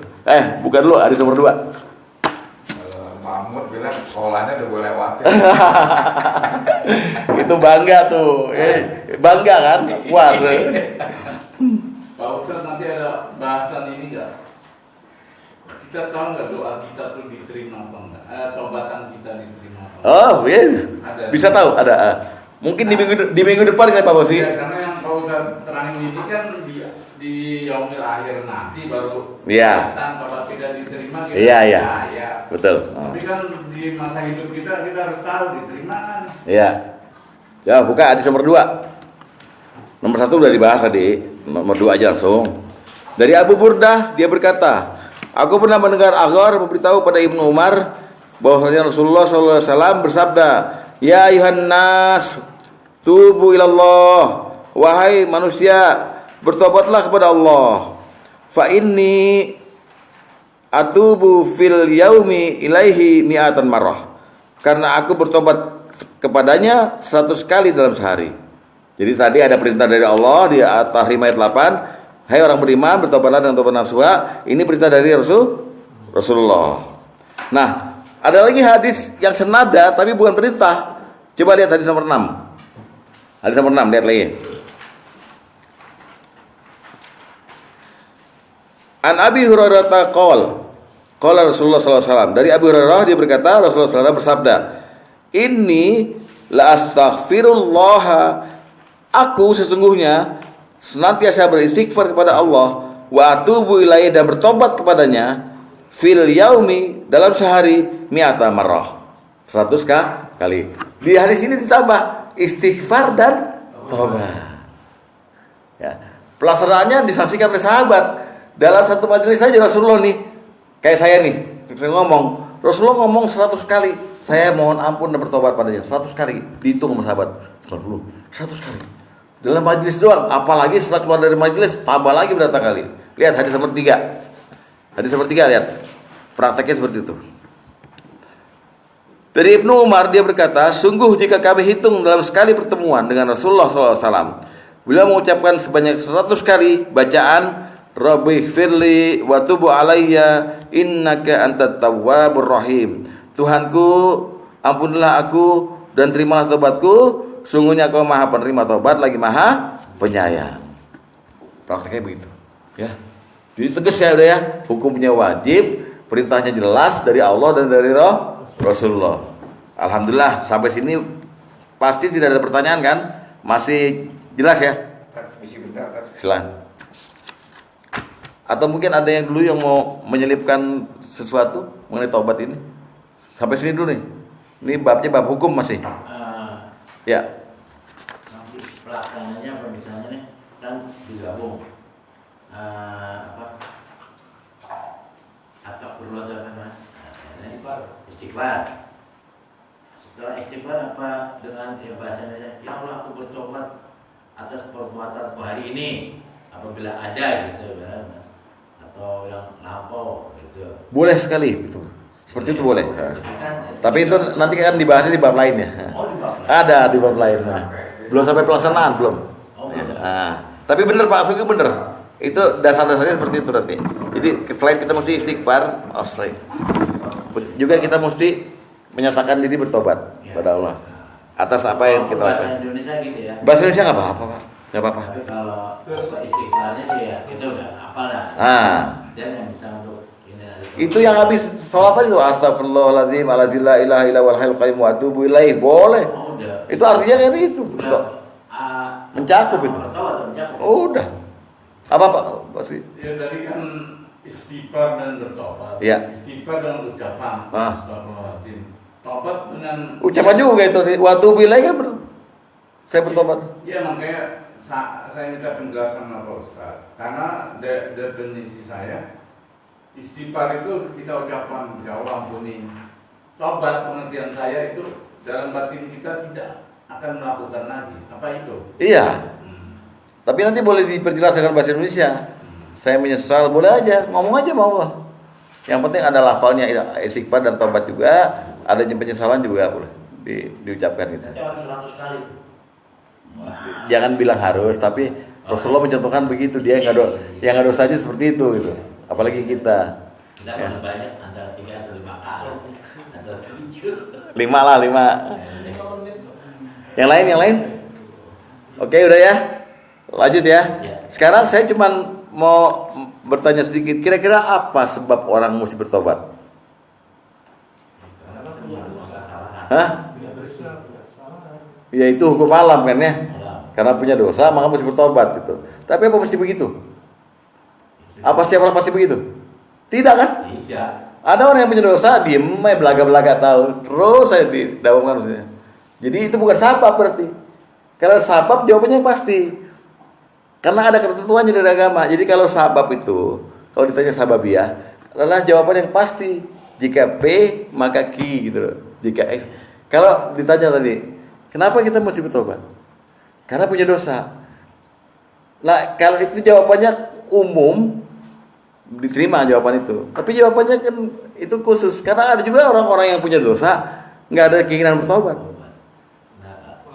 Bukan dulu, ada nomor 2. Mahmud bilang sekolahnya udah gue lewatin. Itu bangga tuh. Bangga kan? Puas. Pak Ustadz, nanti ada bahasan ini nggak? Kita tahu nggak doa kita tuh diterima apa enggak? Tobatan kita diterima apa enggak? Oh iya, Ada. bisa tahu ada. Mungkin di minggu depan ya Pak Bosi. Ya, karena yang Pak Ustadz terangin ini kan di yaumil akhir nanti baru Iya. tobatan, tobat tidak diterima kita Iya. percaya. Betul. Tapi kan di masa hidup kita harus tahu diterima kan. Iya. Ya, buka hadis nomor 2. Nomor 1 udah dibahas tadi. Nomor 2 aja langsung. Dari Abu Burdah, dia berkata, aku pernah mendengar Aghar memberitahu pada Ibnu Umar bahwasanya Rasulullah SAW bersabda, ya ayuhan nas, tubu ilallah, wahai manusia, bertobatlah kepada Allah. Fa inni atubu fil yaumi ilaihi mi'atan marrah. Karena aku bertobat kepadanya 100 kali dalam sehari. Jadi tadi ada perintah dari Allah di At-Tahrim ayat 8, hai orang beriman, bertobatlah dengan tobat nasuha. Ini perintah dari Rasulullah. Nah, ada lagi hadis yang senada tapi bukan perintah. Coba lihat hadis nomor 6. Hadis nomor 6, lihat lagi. An Abi Hurairah qala Rasulullah SAW. Dari Abu Hurairah dia berkata, Rasulullah SAW bersabda, inni la astaghfirullah, aku sesungguhnya senantiasa beristighfar kepada Allah, wa atubu ilaihi, dan bertobat kepadanya, fil yaumi, dalam sehari, mi'ata marrah, 100 kali. Di hadis ini ditambah istighfar dan tobat. Ya, pelaksanaannya disaksikan oleh sahabat. Dalam satu majelis saja Rasulullah nih, kayak saya nih, saya ngomong, Rasulullah ngomong 100 kali, saya mohon ampun dan bertobat padanya, 100 kali, dihitung sama sahabat, 100 kali. Dalam majelis doang, apalagi setelah keluar dari majelis, tambah lagi berapa kali. Lihat hadis nomor 3. Hadis nomor 3, lihat. Prakteknya seperti itu. Dari Ibnu Umar dia berkata, sungguh jika kami hitung dalam sekali pertemuan dengan Rasulullah SAW, beliau mengucapkan sebanyak 100 kali bacaan Rabbi firli wa tubu alayya innaka antat tawwabur rahim. Tuhanku, ampunilah aku dan terimalah tobatku, sungguhnya kau maha penerima tobat lagi maha penyayang. Prakteknya begitu, ya. Jadi tegas ya udah ya, hukumnya wajib, perintahnya jelas dari Allah dan dari Rasulullah. Alhamdulillah sampai sini pasti tidak ada pertanyaan kan? Masih jelas ya? Misi bentar. Silakan. Atau mungkin ada yang dulu yang mau menyelipkan sesuatu mengenai taubat ini? Sampai sini dulu nih. Ini babnya bab hukum masih. Ya. Nanti pelaksananya apa misalnya nih kan digabung atau perlu ada apa? Istighfar. Setelah istighfar apa dengan bahasanya ya Allah aku bertobat atas perbuatanku hari ini apabila ada gitu kan atau yang lampau gitu. Boleh sekali itu. Seperti itu boleh. Kan, Tapi itu nanti kan dibahasnya di bab lain ya. di bawah. Ada di bab lain. Nah, belum sampai pelaksanaan belum. Belum. Nah, tapi benar Pak Suki benar. Itu dasar-dasarnya seperti itu nanti. Jadi selain kita mesti istighfar, juga kita mesti menyatakan diri bertobat pada Allah atas apa yang kita bahasa lakukan. Indonesia gitu ya. Bahasa Indonesia nggak apa-apa Pak, nggak apa-apa. Tapi kalau istighfarnya sih ya kita udah hafal lah. Dan yang bisa untuk ini Itu yang habis sholat aja tuh astagfirullahaladzim aladzilla ilaha illa wal hayyul qayyum wa atubu ilaih. Boleh. udah. Itu artinya kan itu. Mencakup itu. Mencakup. Udah. Apa Pak? Pasti. Ya tadi kan istighfar dan bertobat. Iya. Istighfar dengan ucapan astagfirullahaladzim. Tobat dengan Ucapan juga itu. Wa atubu ilaih kan saya bertobat. Iya makanya saya minta penjelasan sama Pak Ustaz. Karena definisi saya istighfar itu kita ucapan ya Allah ampuni. Tobat pengertian saya itu dalam batin kita tidak akan melakukan lagi. Apa itu? Iya. Tapi nanti boleh diperjelas dengan bahasa Indonesia. Saya menyesal, boleh aja, ngomong aja sama Allah. Yang penting ada lafalnya istighfar dan tobat juga, ada penyesalan juga boleh diucapkan gitu. Harus 100 kali. Jangan bilang harus, tapi Rasulullah mencontohkan begitu, dia yang nggak dosanya seperti itu gitu. Apalagi kita. Kita paling banyak antara 3 atau 5 kali atau 7. 5 lah, 5. Yang lain? Oke, udah ya. Lanjut ya. Sekarang saya cuma mau bertanya sedikit. Kira-kira apa sebab orang mesti bertobat? Hah? Ya itu hukum alam kan ya. Karena punya dosa maka mesti bertobat gitu. Tapi apa mesti begitu? Apa setiap orang pasti begitu? Tidak kan? Tidak. Ada orang yang punya dosa diem, belaga-belaga tahu, terus saya didawamkan maksudnya. Jadi itu bukan sabab berarti. Kalau sabab jawabannya pasti. Karena ada ketentuannya dari agama. Jadi kalau sabab itu, kalau ditanya sababiah, adalah jawaban yang pasti. Jika P maka Q gitu loh. Jika X. Kalau ditanya tadi, kenapa kita mesti bertobat? Karena punya dosa. Nah, kalau itu jawabannya umum, diterima jawaban itu. Tapi jawabannya kan itu khusus. Karena ada juga orang-orang yang punya dosa, nggak ada keinginan bertobat.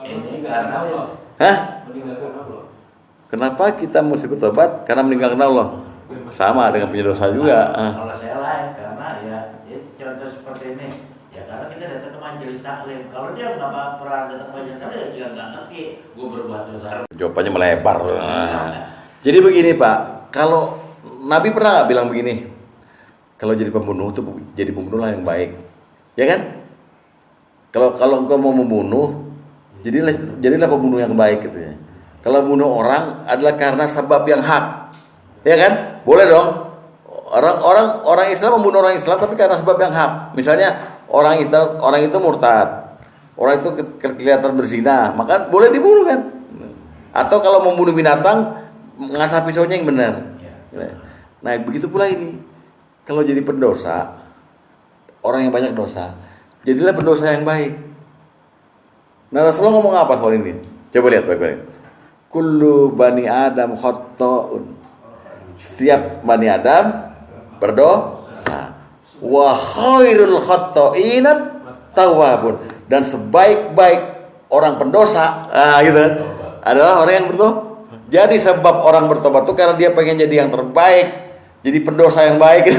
Ini karena Allah. Hah? Kenapa kita mesti bertobat? Karena meninggalkan Allah. Sama dengan punya dosa juga. Kalau saya lain karena ya contoh seperti ini. Ya karena kita datang ke majelis taklim. Kalau dia nggak pernah datang ke majelis taklim, ya dia nggak ngerti. Gue berbuat dosa. Jawabannya melebar. Jadi begini Pak, kalau Nabi pernah nggak bilang begini? Kalau jadi pembunuh itu jadi pembunuhlah yang baik, ya kan? Kalau engkau mau membunuh, jadilah pembunuh yang baik gitu ya. Kalau bunuh orang adalah karena sebab yang hak, ya kan? Boleh dong. Orang Islam membunuh orang Islam tapi karena sebab yang hak. Misalnya orang itu murtad, orang itu kelihatan berzina, maka boleh dibunuh kan? Atau kalau membunuh binatang, mengasah pisaunya yang benar. Nah begitu pula ini. Kalau jadi pendosa, orang yang banyak dosa, jadilah pendosa yang baik. Nah Rasulullah ngomong apa soal ini? Coba lihat baik-baik. Kullu bani Adam khatta'un. Setiap bani Adam berdosa. Wa khairul khatta'ina tawwabun. Dan sebaik-baik orang pendosa, gitu, adalah orang yang bertobat. Jadi sebab orang bertobat itu karena dia pengen jadi yang terbaik, jadi pendosa yang baik,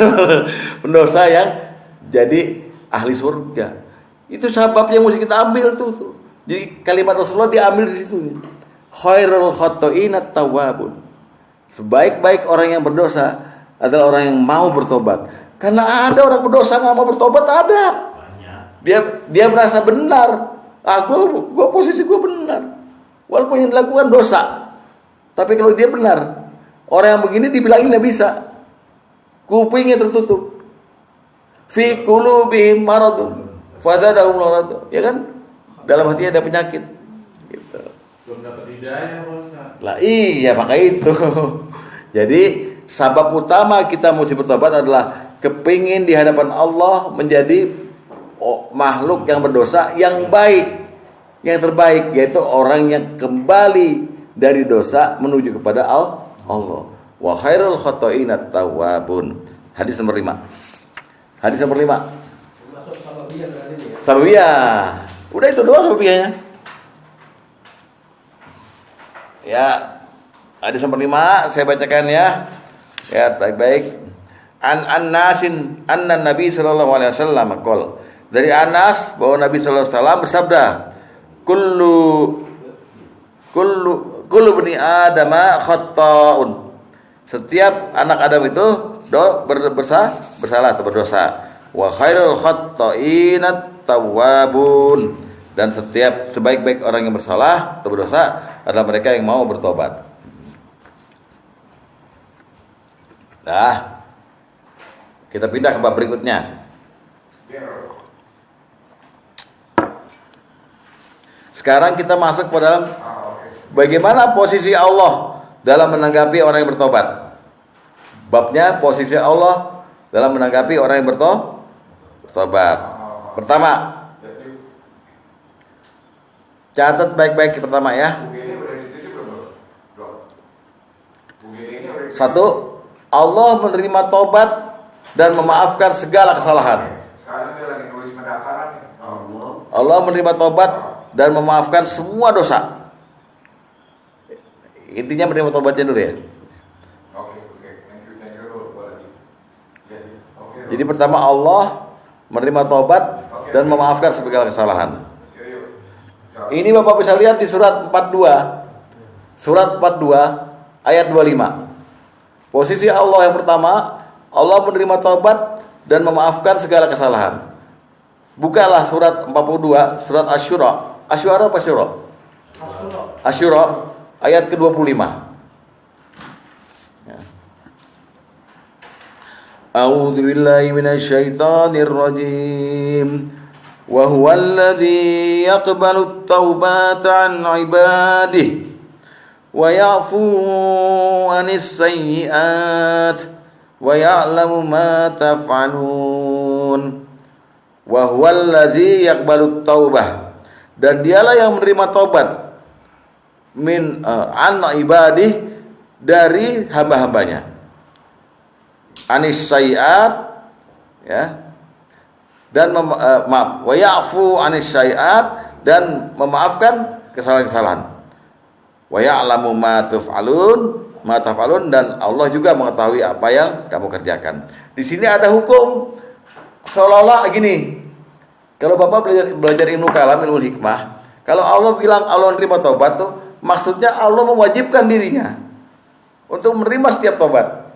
pendosa yang jadi ahli surga. Itu sebabnya mesti kita ambil tuh. Jadi kalimat Rasulullah diambil di situ. Khairul khatta'ina tawwabun. Sebaik-baik orang yang berdosa adalah orang yang mau bertobat. Karena ada orang berdosa nggak mau bertobat, ada. Dia merasa benar. Gua posisi gua benar. Walaupun yang dilakukan dosa. Tapi kalau dia benar, orang yang begini dibilangin nggak bisa. Kupingnya tertutup. Fi qulubihim maradun. fazadahum marad, ya kan? Dalam hatinya ada penyakit. Gitu. Belum dapat hidayah Pak Ustaz. Lah iya maka itu. Jadi sabab utama kita mesti bertobat adalah kepingin di hadapan Allah menjadi makhluk yang berdosa yang baik, yang terbaik, yaitu orang yang kembali dari dosa menuju kepada Allah. Wa khairul khata'in at-tawwabun. Hadis nomor 5. Hadis nomor 5. Masuk sababiyah berarti ini ya. Sababiyah. Udah itu doang sababiyahnya. Ya. Hadis nomor 5 saya bacakan ya. Ya, baik-baik. An-Nasin anna Nabi sallallahu alaihi wasallam qol. Dari Anas bahwa Nabi sallallahu alaihi wasallam bersabda, kullu bani adama khata'un. Setiap anak Adam itu bersalah atau berdosa. Wa khairul khata'inat tawwabun. Dan setiap sebaik-baik orang yang bersalah atau berdosa adalah mereka yang mau bertobat. Nah, kita pindah ke bab berikutnya. Sekarang kita masuk ke dalam bagaimana posisi Allah dalam menanggapi orang yang bertobat. Babnya posisi Allah dalam menanggapi orang yang bertobat. Pertama, catat baik-baik pertama ya. Satu, Allah menerima tobat dan memaafkan segala kesalahan. Sekarang dia lagi nulis pendaftaran. Allah menerima tobat dan memaafkan semua dosa. Intinya menerima tobatnya dulu ya. Oke. Thank you dulu. Jadi pertama Allah menerima tobat dan memaafkan segala kesalahan. Ini Bapak bisa lihat di surat 42. Surat 42 ayat 25. Posisi Allah yang pertama, Allah menerima tobat dan memaafkan segala kesalahan. Bukalah surat 42, surat Asy-Syura. Asy-Syura apa Syura? Asy-Syura ayat ke-25. Ya. A'udzu billahi minasy syaithanir rajim. Wa huwal ladzi yaqbalu at-taubata 'an 'ibadihi wa ya'fu 'anis sayyi'at wa ya'lamu ma taf'alun. Wa huwal ladzi yaqbalu at-taubah, dan dialah yang menerima taubat min an ibadih, dari hamba-hambanya, anis sayyi'at ya, dan wa ya'fu anis sayyi'at, dan memaafkan kesalahan-kesalahan. Wa ya'lamu ma taf'alun, dan Allah juga mengetahui apa yang kamu kerjakan. Di sini ada hukum seolah-olah gini. Kalau Bapak belajar ilmu kalam, ilmu hikmah, kalau Allah bilang Allah menerima tobat tuh maksudnya Allah mewajibkan dirinya untuk menerima setiap tobat.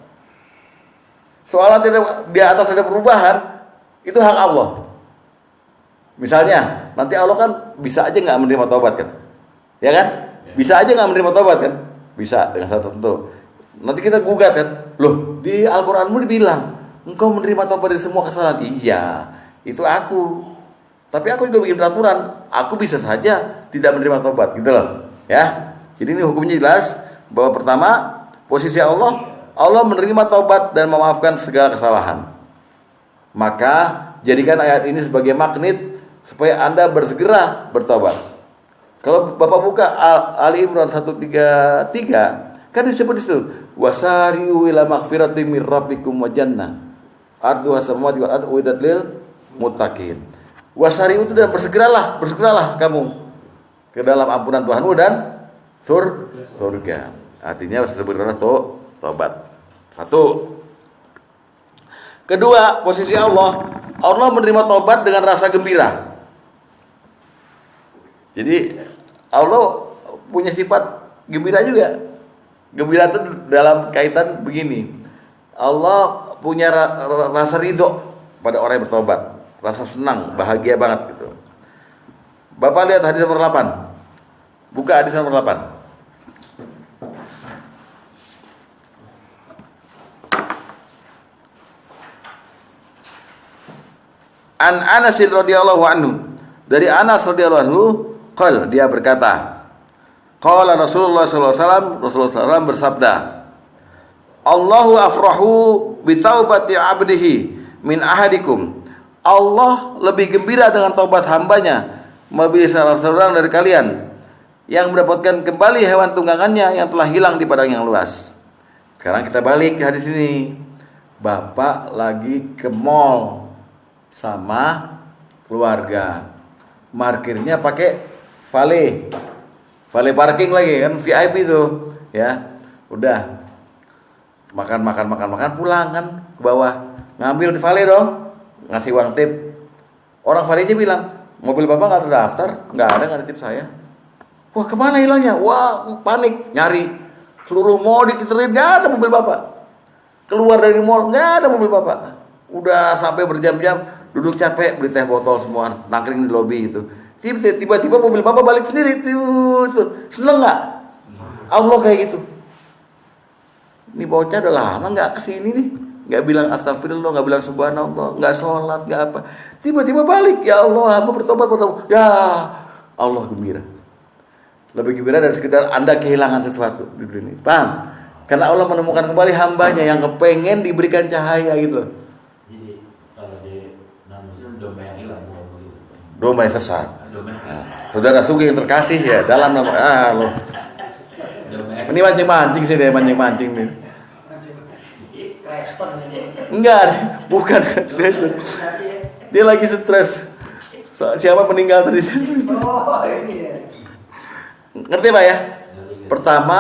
Soalnya di atas ada perubahan, itu hak Allah. Misalnya nanti Allah kan bisa aja nggak menerima tobat kan, ya kan? Bisa aja nggak menerima tobat kan? Bisa dengan syarat tertentu. Nanti kita gugat kan, loh di Al-Quranmu dibilang engkau menerima tobat dari semua kesalahan. Iya, itu aku. Tapi aku juga bikin peraturan, aku bisa saja tidak menerima tobat, gitu loh. Ya, jadi ini hukumnya jelas bahwa pertama posisi Allah menerima tobat dan memaafkan segala kesalahan. Maka jadikan ayat ini sebagai magnet supaya Anda bersegera bertobat. Kalau Bapak buka Ali Imran 133, kan disebut itu wasari'u ila maghfiratin mir rabbikum wa jannah arduha samawati wal ardu uiddat lil muttaqin. Wasari'u itu, dan bersegeralah kamu ke dalam ampunan Tuhanmu dan surga. Artinya segeralah tobat. Satu. Kedua, posisi Allah menerima tobat dengan rasa gembira. Jadi Allah punya sifat gembira juga. Gembira itu dalam kaitan begini. Allah punya rasa ridho pada orang yang bertobat, rasa senang, bahagia banget gitu. Bapak lihat hadis nomor 8. Buka hadis nomor 8. An Anas radhiyallahu anhu, dari Anas radhiyallahu anhu, qala, dia berkata, qala Rasulullah sallallahu alaihi wasallam, Rasulullah SAW bersabda, Allahu afrahu bi taubati 'abdihi min ahadikum. Allah lebih gembira dengan taubat hambanya melebihi salah seorang dari kalian yang mendapatkan kembali hewan tunggangannya yang telah hilang di padang yang luas. Sekarang kita balik ke hadis ini. Bapak lagi ke mall sama keluarga. Parkirnya pakai valet parking lagi kan, VIP tuh, ya. Udah. Makan pulang kan ke bawah. Ngambil di valet dong. Ngasih uang tip. Orang valetnya bilang, mobil bapak nggak terdaftar, nggak ada tip saya. Wah, kemana hilangnya? Wah, panik, nyari seluruh mall diterin, nggak ada mobil bapak. Keluar dari mall, nggak ada mobil bapak. Udah sampai berjam-jam, duduk capek, beli teh botol semua, nangkring di lobi gitu. Tiba-tiba mobil bapak balik sendiri, tuh, seneng nggak? Allah kayak gitu. Ini bocah udah lama nggak kesini nih. Nggak bilang astagfirullah, nggak bilang subhanallah, nggak sholat, nggak apa. Tiba-tiba balik, ya Allah, hamba bertobat. Ya Allah gembira. Lebih gembira dari sekedar Anda kehilangan sesuatu di dunia ini. Paham? Karena Allah menemukan kembali hambanya yang kepengen diberikan cahaya gitu. Jadi kalau di non-muslim domba yang hilang bukan begitu. Domba yang sesat. Domba yang Nah, Saudara Sugi yang terkasih ya dalam nama loh. Ini mancing-mancing sih dia, mancing-mancing nih. Enggak, bukan. Dia lagi stres. Siapa meninggal tadi? Ngerti Pak ya? Pertama,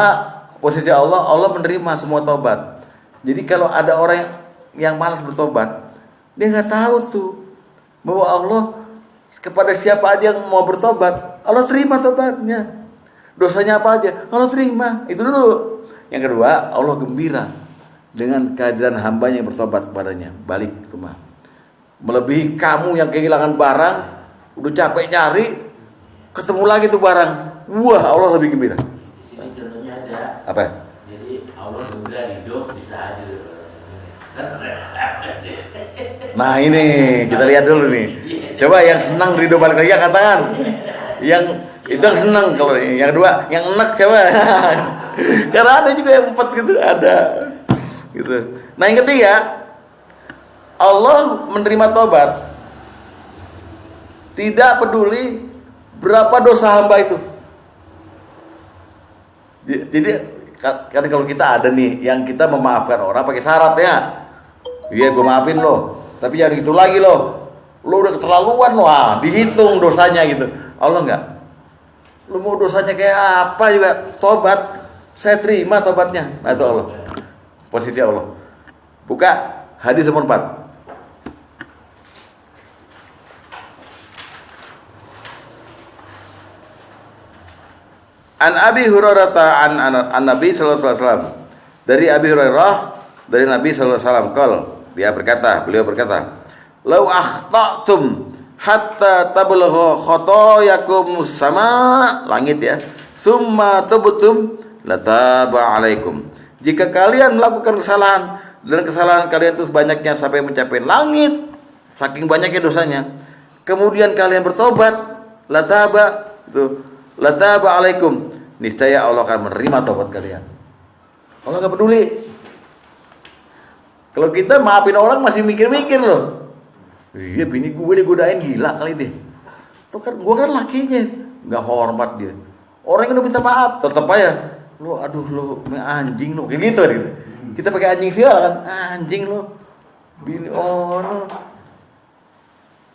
posisi Allah menerima semua tobat. Jadi kalau ada orang yang malas bertobat, dia nggak tahu tuh bahwa Allah kepada siapa aja yang mau bertobat, Allah terima tobatnya. Dosanya apa aja, Allah terima. Itu dulu. Yang kedua, Allah gembira dengan kehadiran hambanya yang bertobat kepadanya, balik ke rumah. Melebihi kamu yang kehilangan barang, udah capek nyari, ketemu lagi tuh barang. Wah, Allah lebih gembira. Di sini contohnya ada. Apa? Jadi Allah gembira ridho bisa hadir. Nah ini kita lihat dulu nih. Coba yang senang ridho balik lagi angkat tangan. Yang itu yang senang. Kalau yang kedua yang enak coba. Karena ada juga yang 4 gitu, ada. Gitu. Nah yang ketiga, Allah menerima tobat tidak peduli berapa dosa hamba itu. Jadi kan kalau kita ada nih yang kita memaafkan orang pakai syarat ya. Iya gue maafin lo, tapi jangan gitu lagi lo. Lo udah keterlaluan lo, dihitung dosanya gitu. Allah enggak. Lo mau dosanya kayak apa juga tobat, saya terima tobatnya. Nah itu Allah. Posisi Allah. Buka hadis nomor 4. An Abi Hurairah an Nabi sallallahu alaihi wasallam. Dari Abi Hurairah dari Nabi sallallahu alaihi wasallam beliau berkata, "Lau akhta'tum hatta tablugha khatayakum sama," langit ya. "Summa tubtum lataba alaikum." Jika kalian melakukan kesalahan dan kesalahan kalian itu banyaknya sampai mencapai langit, saking banyaknya dosanya, kemudian kalian bertobat, lataba alaikum, niscaya Allah akan menerima tobat kalian. Allah gak peduli. Kalau kita maafin orang masih mikir-mikir loh. Iya bini gue digodain, gila kali deh. Tuh kan gue kan lakinya, gak hormat dia. Orang yang udah minta maaf, tetap aja. Lo aduh lo anjing lo, kayak gitu kan. Kita pakai anjing sial kan, anjing lo. Bini lo.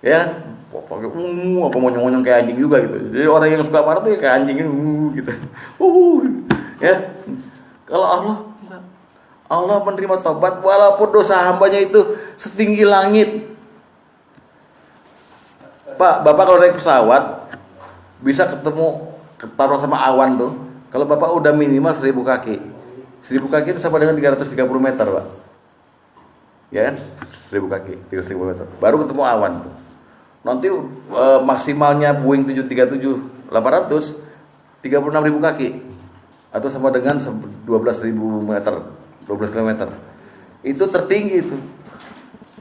Ya, pakai apa monyong-monyong kayak anjing juga gitu. Jadi orang yang suka marah tuh ya kayak anjing gitu. Ya. Kalau Allah menerima tobat walaupun dosa hambanya itu setinggi langit. Pak, Bapak kalau naik pesawat bisa ketaruh sama awan tuh. Kalau Bapak udah minimal 1000 kaki. 1000 kaki itu sama dengan 330 meter, Pak. Ya kan? 1000 kaki, 330 meter. Baru ketemu awan tuh. Nanti maksimalnya Boeing 737-800 36.000 kaki atau sama dengan 12.000 meter, 12 km. Itu tertinggi itu.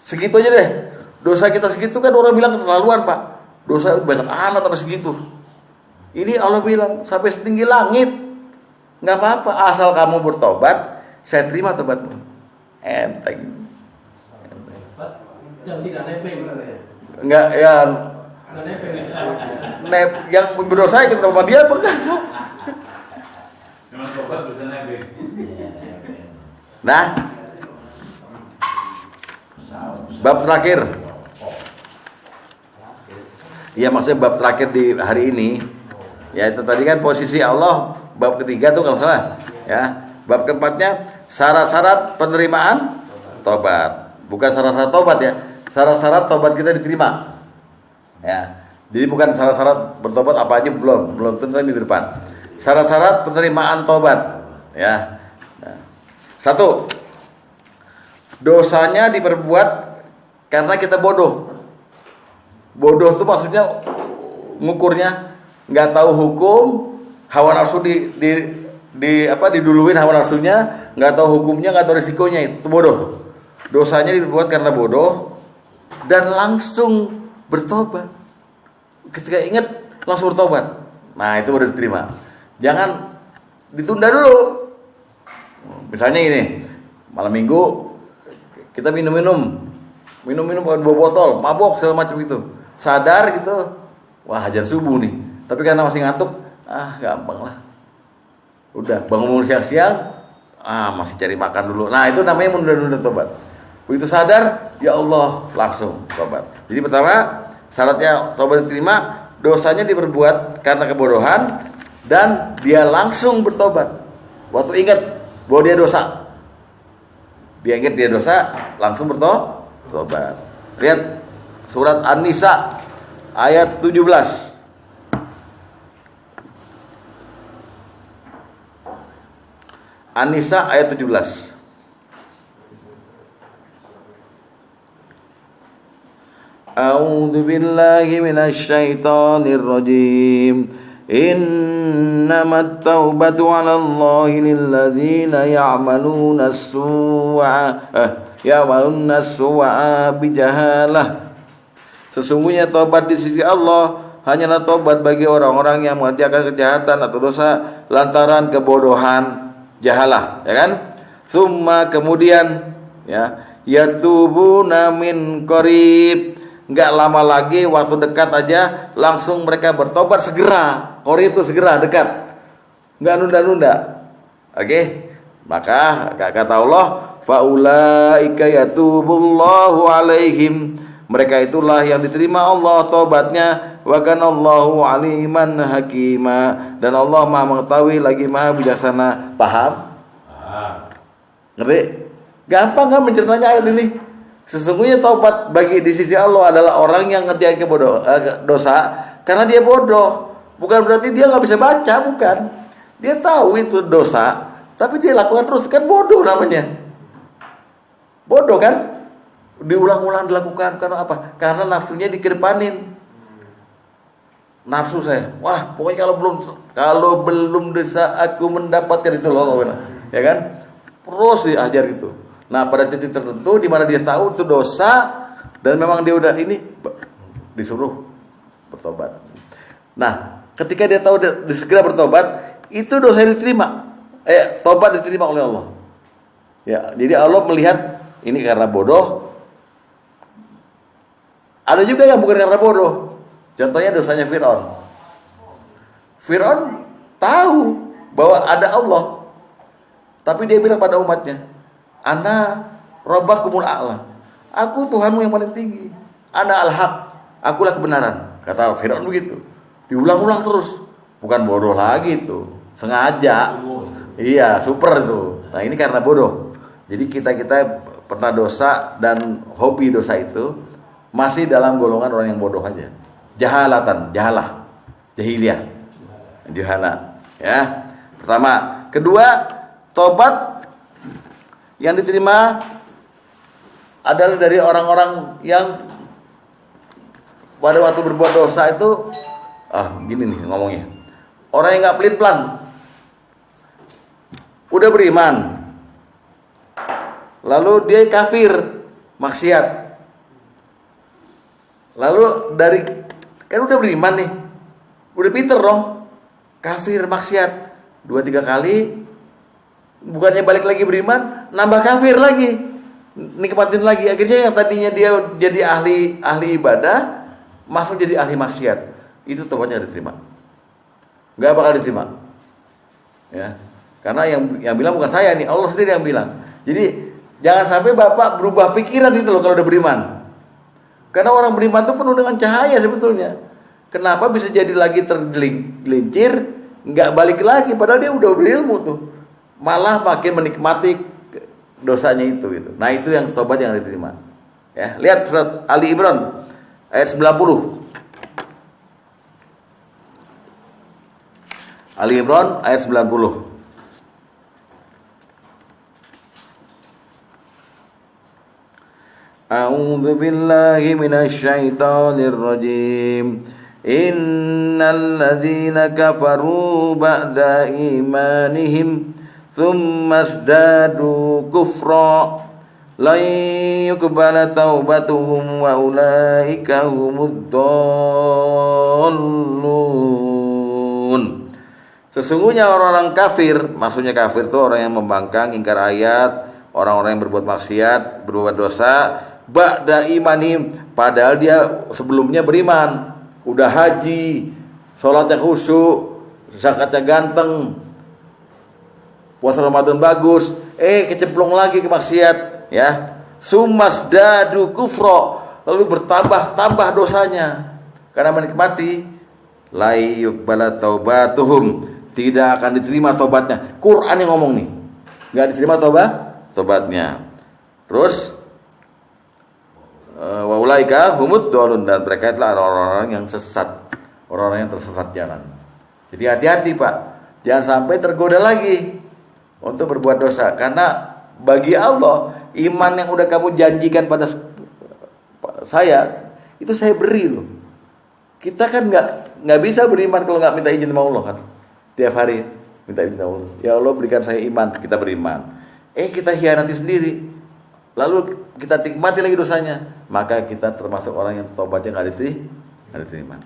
Segitu aja deh. Dosa kita segitu kan orang bilang keterlaluan, Pak. Dosa banyak amat sampai segitu. Ini Allah bilang sampai setinggi langit. Nggak apa-apa, asal kamu bertobat, saya terima tobatmu. Enteng. Yang tidak nebeng. Enggak ya. Nggak nebeng. Yang berdosa ikut sama dia apa enggak? Memang tobat bisa nebeng. Nah, bab terakhir. Ya maksudnya bab terakhir di hari ini. Ya itu tadi kan posisi Allah bab ketiga tuh kalau salah. Ya, bab keempatnya syarat-syarat penerimaan tobat. Bukan syarat-syarat tobat ya. Syarat-syarat tobat kita diterima. Ya. Jadi bukan syarat-syarat bertobat apa aja belum tentu di depan. Syarat-syarat penerimaan tobat. Ya. Nah. 1. Dosanya diperbuat karena kita bodoh. Bodoh itu maksudnya ngukurnya nggak tahu hukum, hawa nafsu diduluin hawa nafsunya, nggak tahu hukumnya, nggak tahu risikonya, itu bodoh. Dosanya dibuat karena bodoh dan langsung bertobat. Ketika ingat langsung bertobat. Nah, itu udah diterima. Jangan ditunda dulu. Misalnya ini, malam minggu kita minum-minum 2 botol, mabok segala macam itu. Sadar gitu, wah hajar subuh nih. Tapi karena masih ngantuk, gampang lah. Udah bangun siang-siang, masih cari makan dulu. Nah itu namanya menunda-nunda tobat. Begitu sadar, ya Allah langsung tobat. Jadi pertama syaratnya tobat diterima, dosanya diperbuat karena kebodohan dan dia langsung bertobat. Waktu ingat bahwa dia dosa, langsung bertobat. Lihat surat An-Nisa ayat 17. An-Nisa ayat 17. A'udzu billahi minasy syaithanir rajim. Innamat taubatu 'alallahi lilladzina ya'maluna as-su'a bijahalah. Sesungguhnya tobat di sisi Allah hanyalah tobat bagi orang-orang yang mengerjakan kejahatan atau dosa lantaran kebodohan, jahalah, ya kan? Tsumma kemudian ya, yatubuna min qarib. Enggak lama lagi, waktu dekat aja langsung mereka bertobat segera. Qarib itu segera, dekat. Enggak nunda-nunda. Oke? Maka kata Allah, faulaika yatubullahu alaihim. Mereka itulah yang diterima Allah tobatnya. Wa kanallahu aliman hakima. Dan Allah Maha mengetahui lagi Maha bijaksana. Paham? Ngerti? Gampang kan menceritanya ayat ini? Sesungguhnya taubat bagi di sisi Allah adalah orang yang ngerjain dosa karena dia bodoh. Bukan berarti dia nggak bisa baca, bukan. Dia tahu itu dosa, tapi dia lakukan terus, kan bodoh namanya. Bodoh kan? Diulang-ulang dilakukan karena apa? Karena nafsunya dikedepanin. Nafsu saya, wah pokoknya kalau belum bisa aku mendapatkan itu loh, ya kan? Terus diajar gitu. Nah pada titik tertentu di mana dia tahu itu dosa dan memang dia udah ini disuruh bertobat. Nah ketika dia tahu dia segera bertobat, itu dosa diterima, tobat diterima oleh Allah. Ya, jadi Allah melihat ini karena bodoh. Ada juga yang bukan karena bodoh. Contohnya dosanya Fir'aun. Fir'aun tahu bahwa ada Allah, tapi dia bilang pada umatnya, Ana Rabbakumul A'la. Aku Tuhanmu yang paling tinggi. Ana al-haq. Akulah kebenaran. Kata Fir'aun begitu. Diulang-ulang terus. Bukan bodoh lagi itu. Sengaja. Iya, super itu. Nah ini karena bodoh. Jadi kita pernah dosa dan hobi dosa itu masih dalam golongan orang yang bodoh aja. Jahalatan, jahalah, jahiliyah, jahala. Ya, pertama. Kedua, tobat yang diterima adalah dari orang-orang yang pada waktu berbuat dosa itu, gini nih ngomongnya. Orang yang nggak pelin-pelan, udah beriman, lalu dia kafir, maksiat. Lalu dari kan udah beriman nih, udah pinter dong, kafir maksiat 2-3 kali, bukannya balik lagi beriman, nambah kafir lagi, nikmatin lagi. Akhirnya yang tadinya dia jadi ahli ibadah, masuk jadi ahli maksiat. Itu tobatnya diterima, nggak bakal diterima, ya. Karena yang bilang bukan saya nih, Allah sendiri yang bilang. Jadi jangan sampai bapak berubah pikiran itu loh kalau udah beriman. Karena orang beriman itu penuh dengan cahaya sebetulnya. Kenapa bisa jadi lagi tergelincir, nggak balik lagi, padahal dia udah berilmu tuh. Malah makin menikmati dosanya itu gitu. Nah, itu yang tobat yang diterima. Ya, lihat surat Ali Imran ayat 90. Ali Imran ayat 90. A'udzu billahi minasy syaithanir rajim. Innal ladzina kafaru ba'da imanihim thumma izdadu kufra lan yuqbala taubatuhum wa ulaika humud dhallun. Sesungguhnya orang-orang kafir, maksudnya kafir itu orang yang membangkang, ingkar ayat, orang-orang yang berbuat maksiat, berbuat dosa, ba'da imanim, padahal dia sebelumnya beriman, udah haji, sholatnya khusyuk, zakatnya ganteng, puasa Ramadan bagus, kecemplung lagi ke maksiat, ya. Sumasdadu kufro, lalu bertambah dosanya karena menikmati, la yuqbala taubatuhum, tidak akan diterima tobatnya. Quran yang ngomong nih, nggak diterima tobatnya. Terus wa ulaika humud dhalun, dan mereka adalah orang-orang yang sesat, orang-orang yang tersesat jalan. Jadi hati-hati Pak, jangan sampai tergoda lagi untuk berbuat dosa, karena bagi Allah iman yang udah kamu janjikan pada saya itu saya beri loh. Kita kan nggak bisa beriman kalau nggak minta izin sama Allah kan. Tiap hari minta izin sama Allah. Ya Allah, berikan saya iman, kita beriman. Kita hianati sendiri, lalu kita nikmati lagi dosanya, maka kita termasuk orang yang tobatnya nggak diterima.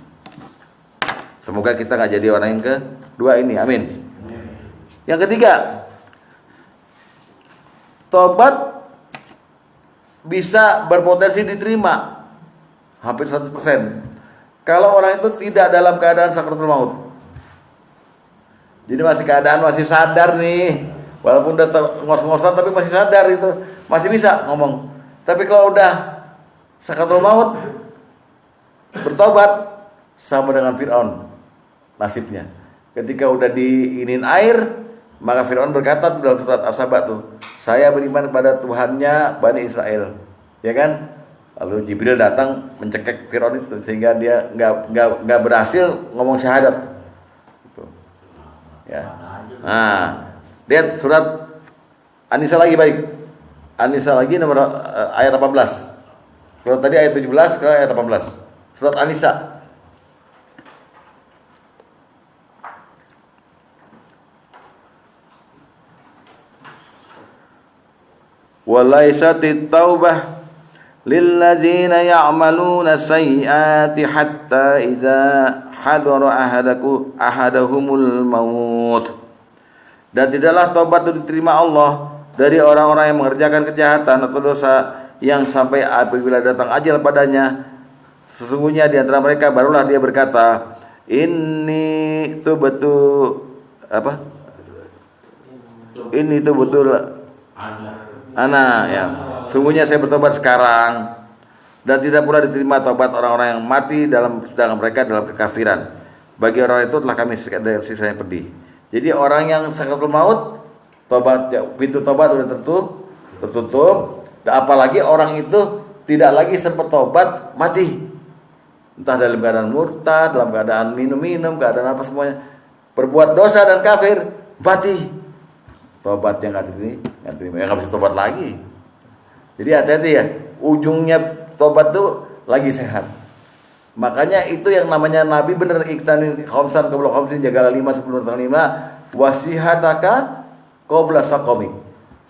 Semoga kita nggak jadi orang yang kedua ini, amin. Yang ketiga, tobat bisa berpotensi diterima hampir 100% kalau orang itu tidak dalam keadaan sakaratul maut. Jadi masih sadar nih, walaupun udah ngos-ngosan tapi masih sadar, itu masih bisa ngomong. Tapi kalau udah sakaratul maut bertobat, sama dengan Fir'aun nasibnya. Ketika udah diinin air, maka Fir'aun berkata dalam surat As-Saba tuh, saya beriman kepada Tuhannya Bani Israel, ya kan? Lalu Jibril datang mencekik Fir'aun itu sehingga dia nggak berhasil ngomong syahadat. Gitu. Ya. Nah, lihat surat An-Nisa lagi baik. An-Nisa lagi nomor ayat 18. Surat tadi ayat 17, sekarang ayat 18. Surat An-Nisa. Walaisatit taubah lilladzina ya'maluna sayyiati hatta idza hadara ahadahumul maut. Dan tidaklah taubat itu diterima Allah dari orang-orang yang mengerjakan kejahatan atau dosa yang sampai apabila datang ajal padanya. Sesungguhnya di antara mereka barulah dia berkata, ini itu betul Ana ya, sungguhnya saya bertobat sekarang. Dan tidak pula diterima tobat orang-orang yang mati sedangkan mereka dalam kekafiran. Bagi orang itu telah kami dari siksa yang pedih. Jadi orang yang sakaratul maut, tobat, pintu tobat sudah tertutup. Dan apalagi orang itu tidak lagi sempat tobat, mati. Entah dalam keadaan murtad, dalam keadaan minum-minum, keadaan apa semuanya, berbuat dosa dan kafir, mati. Tobatnya nggak diterima, nggak bisa tobat lagi. Jadi hati-hati ya, ujungnya tobat tuh lagi sehat. Makanya itu yang namanya Nabi bener, iktanin khamsan qabla khamsin, jagalah 5 sebelum datang 5, wasihataka qabla saqami,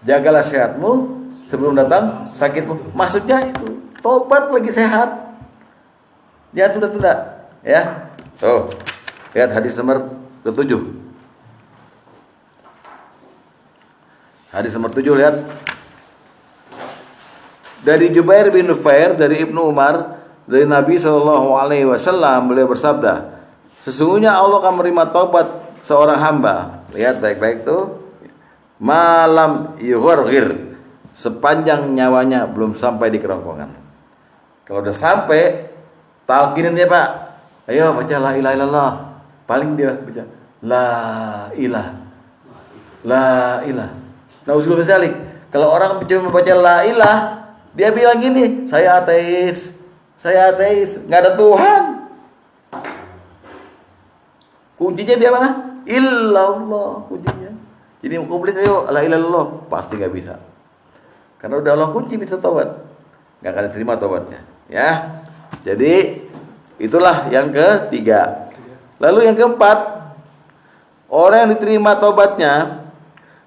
jagalah sehatmu sebelum datang sakitmu. Maksudnya itu tobat lagi sehat. Jangan tunda-tunda, ya. Lihat hadis nomor ke-7. Hadis nomor 7, lihat. Dari Jubair bin Nufair dari Ibnu Umar dari Nabi SAW, beliau bersabda, sesungguhnya Allah akan menerima taubat seorang hamba. Lihat baik-baik tuh. Malam yughir, sepanjang nyawanya belum sampai di kerongkongan. Kalau udah sampai, talqinin dia, Pak. Ayo baca la ilaha illallah. Paling dia baca la ilah. Nauzubillah zalik. Kalau orang cuma membaca la ilah, dia bilang gini, saya ateis, nggak ada Tuhan. Kuncinya dia mana? Illallah kuncinya. Jadi komplit, ayo la ilaha illallah, pasti nggak bisa. Karena udah Allah kunci bisa taubat, nggak akan diterima taubatnya. Ya, jadi itulah yang ketiga. Lalu yang keempat, orang yang diterima taubatnya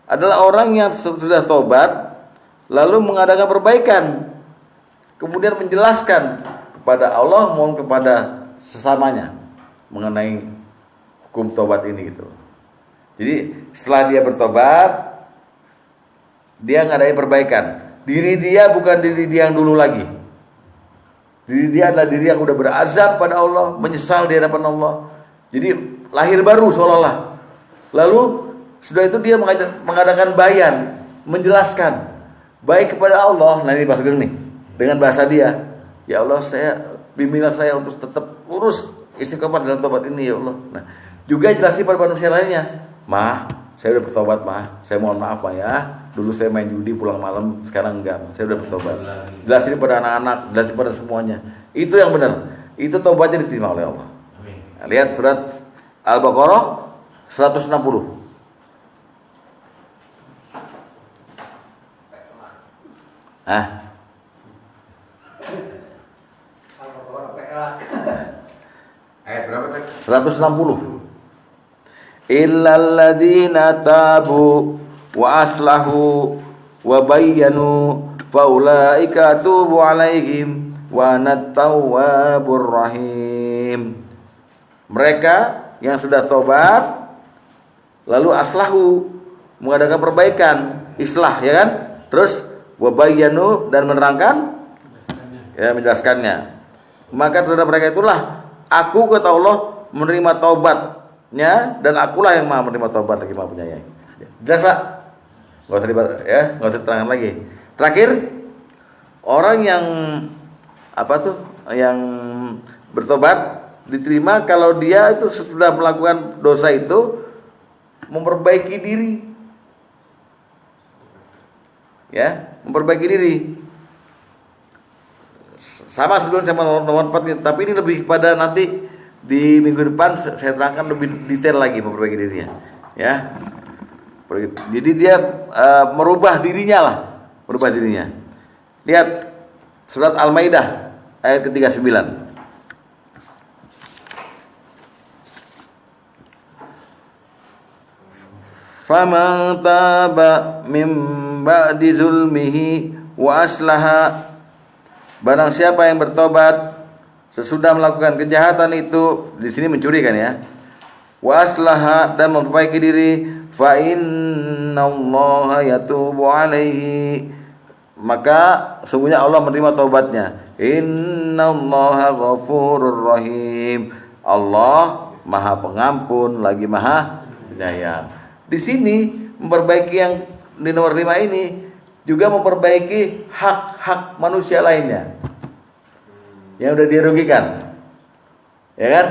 adalah orang yang sudah taubat lalu mengadakan perbaikan, kemudian menjelaskan kepada Allah, mohon kepada sesamanya mengenai hukum taubat ini gitu. Jadi setelah dia bertobat, dia ngadain perbaikan. Diri dia bukan diri dia yang dulu lagi. Diri dia adalah diri yang udah berazab pada Allah, menyesal di hadapan Allah. Jadi lahir baru seolah-olah. Lalu sudah itu dia mengadakan bayan, menjelaskan baik kepada Allah. Nah ini Pak Sugeng nih, dengan bahasa dia, ya Allah, bimbinglah saya untuk tetap lurus istiqomah dalam tobat ini ya Allah. Nah, juga jelasin pada manusia lainnya, Mah, saya udah bertobat, Mah. Saya mohon maaf, Mah, ya. Dulu saya main judi pulang malam, sekarang enggak, Mah. Saya udah bertobat. Jelasin pada anak-anak, jelasin pada semuanya. Itu yang benar. Itu tobatnya diterima oleh Allah. Nah, lihat surat Al-Baqarah 160. Ayat berapa tadi? 160. Illal ladzina tabu wa aslahu wa bayyanu faulaika atubu alaihim wa anat tawwabur rahim. Mereka yang sudah tobat lalu aslahu, mengadakan perbaikan, islah, ya kan? Terus wa bayyanu, dan menerangkan, ya, menjelaskannya. Maka terhadap mereka itulah aku, kata Allah, menerima taubatnya, dan akulah yang Maha menerima taubat lagi Maha penyayang. Jelas Pak? Nggak usah diterangkan lagi. Terakhir, orang yang yang bertobat diterima kalau dia itu sudah melakukan dosa itu memperbaiki diri. Ya, memperbaiki diri. Sama sebelum saya nomor 4, tapi ini lebih pada nanti di minggu depan saya terangkan lebih detail lagi memperbaiki dirinya. Ya. Jadi dia merubah dirinya. Lihat surat Al-Maidah ayat ke-39. Faman taba mim ba'di zulmihi wa aslaha, barang siapa yang bertobat sesudah melakukan kejahatan itu, di sini mencuri kan ya, wa aslaha, dan memperbaiki diri, fa innallaha yatubu alaihi, maka sungguhnya Allah menerima taubatnya. Innallaha ghafurur rahim, Allah Maha Pengampun lagi Maha Penyayang. Di sini memperbaiki yang di nomor 5 ini juga memperbaiki hak-hak manusia lainnya yang udah dirugikan, ya kan?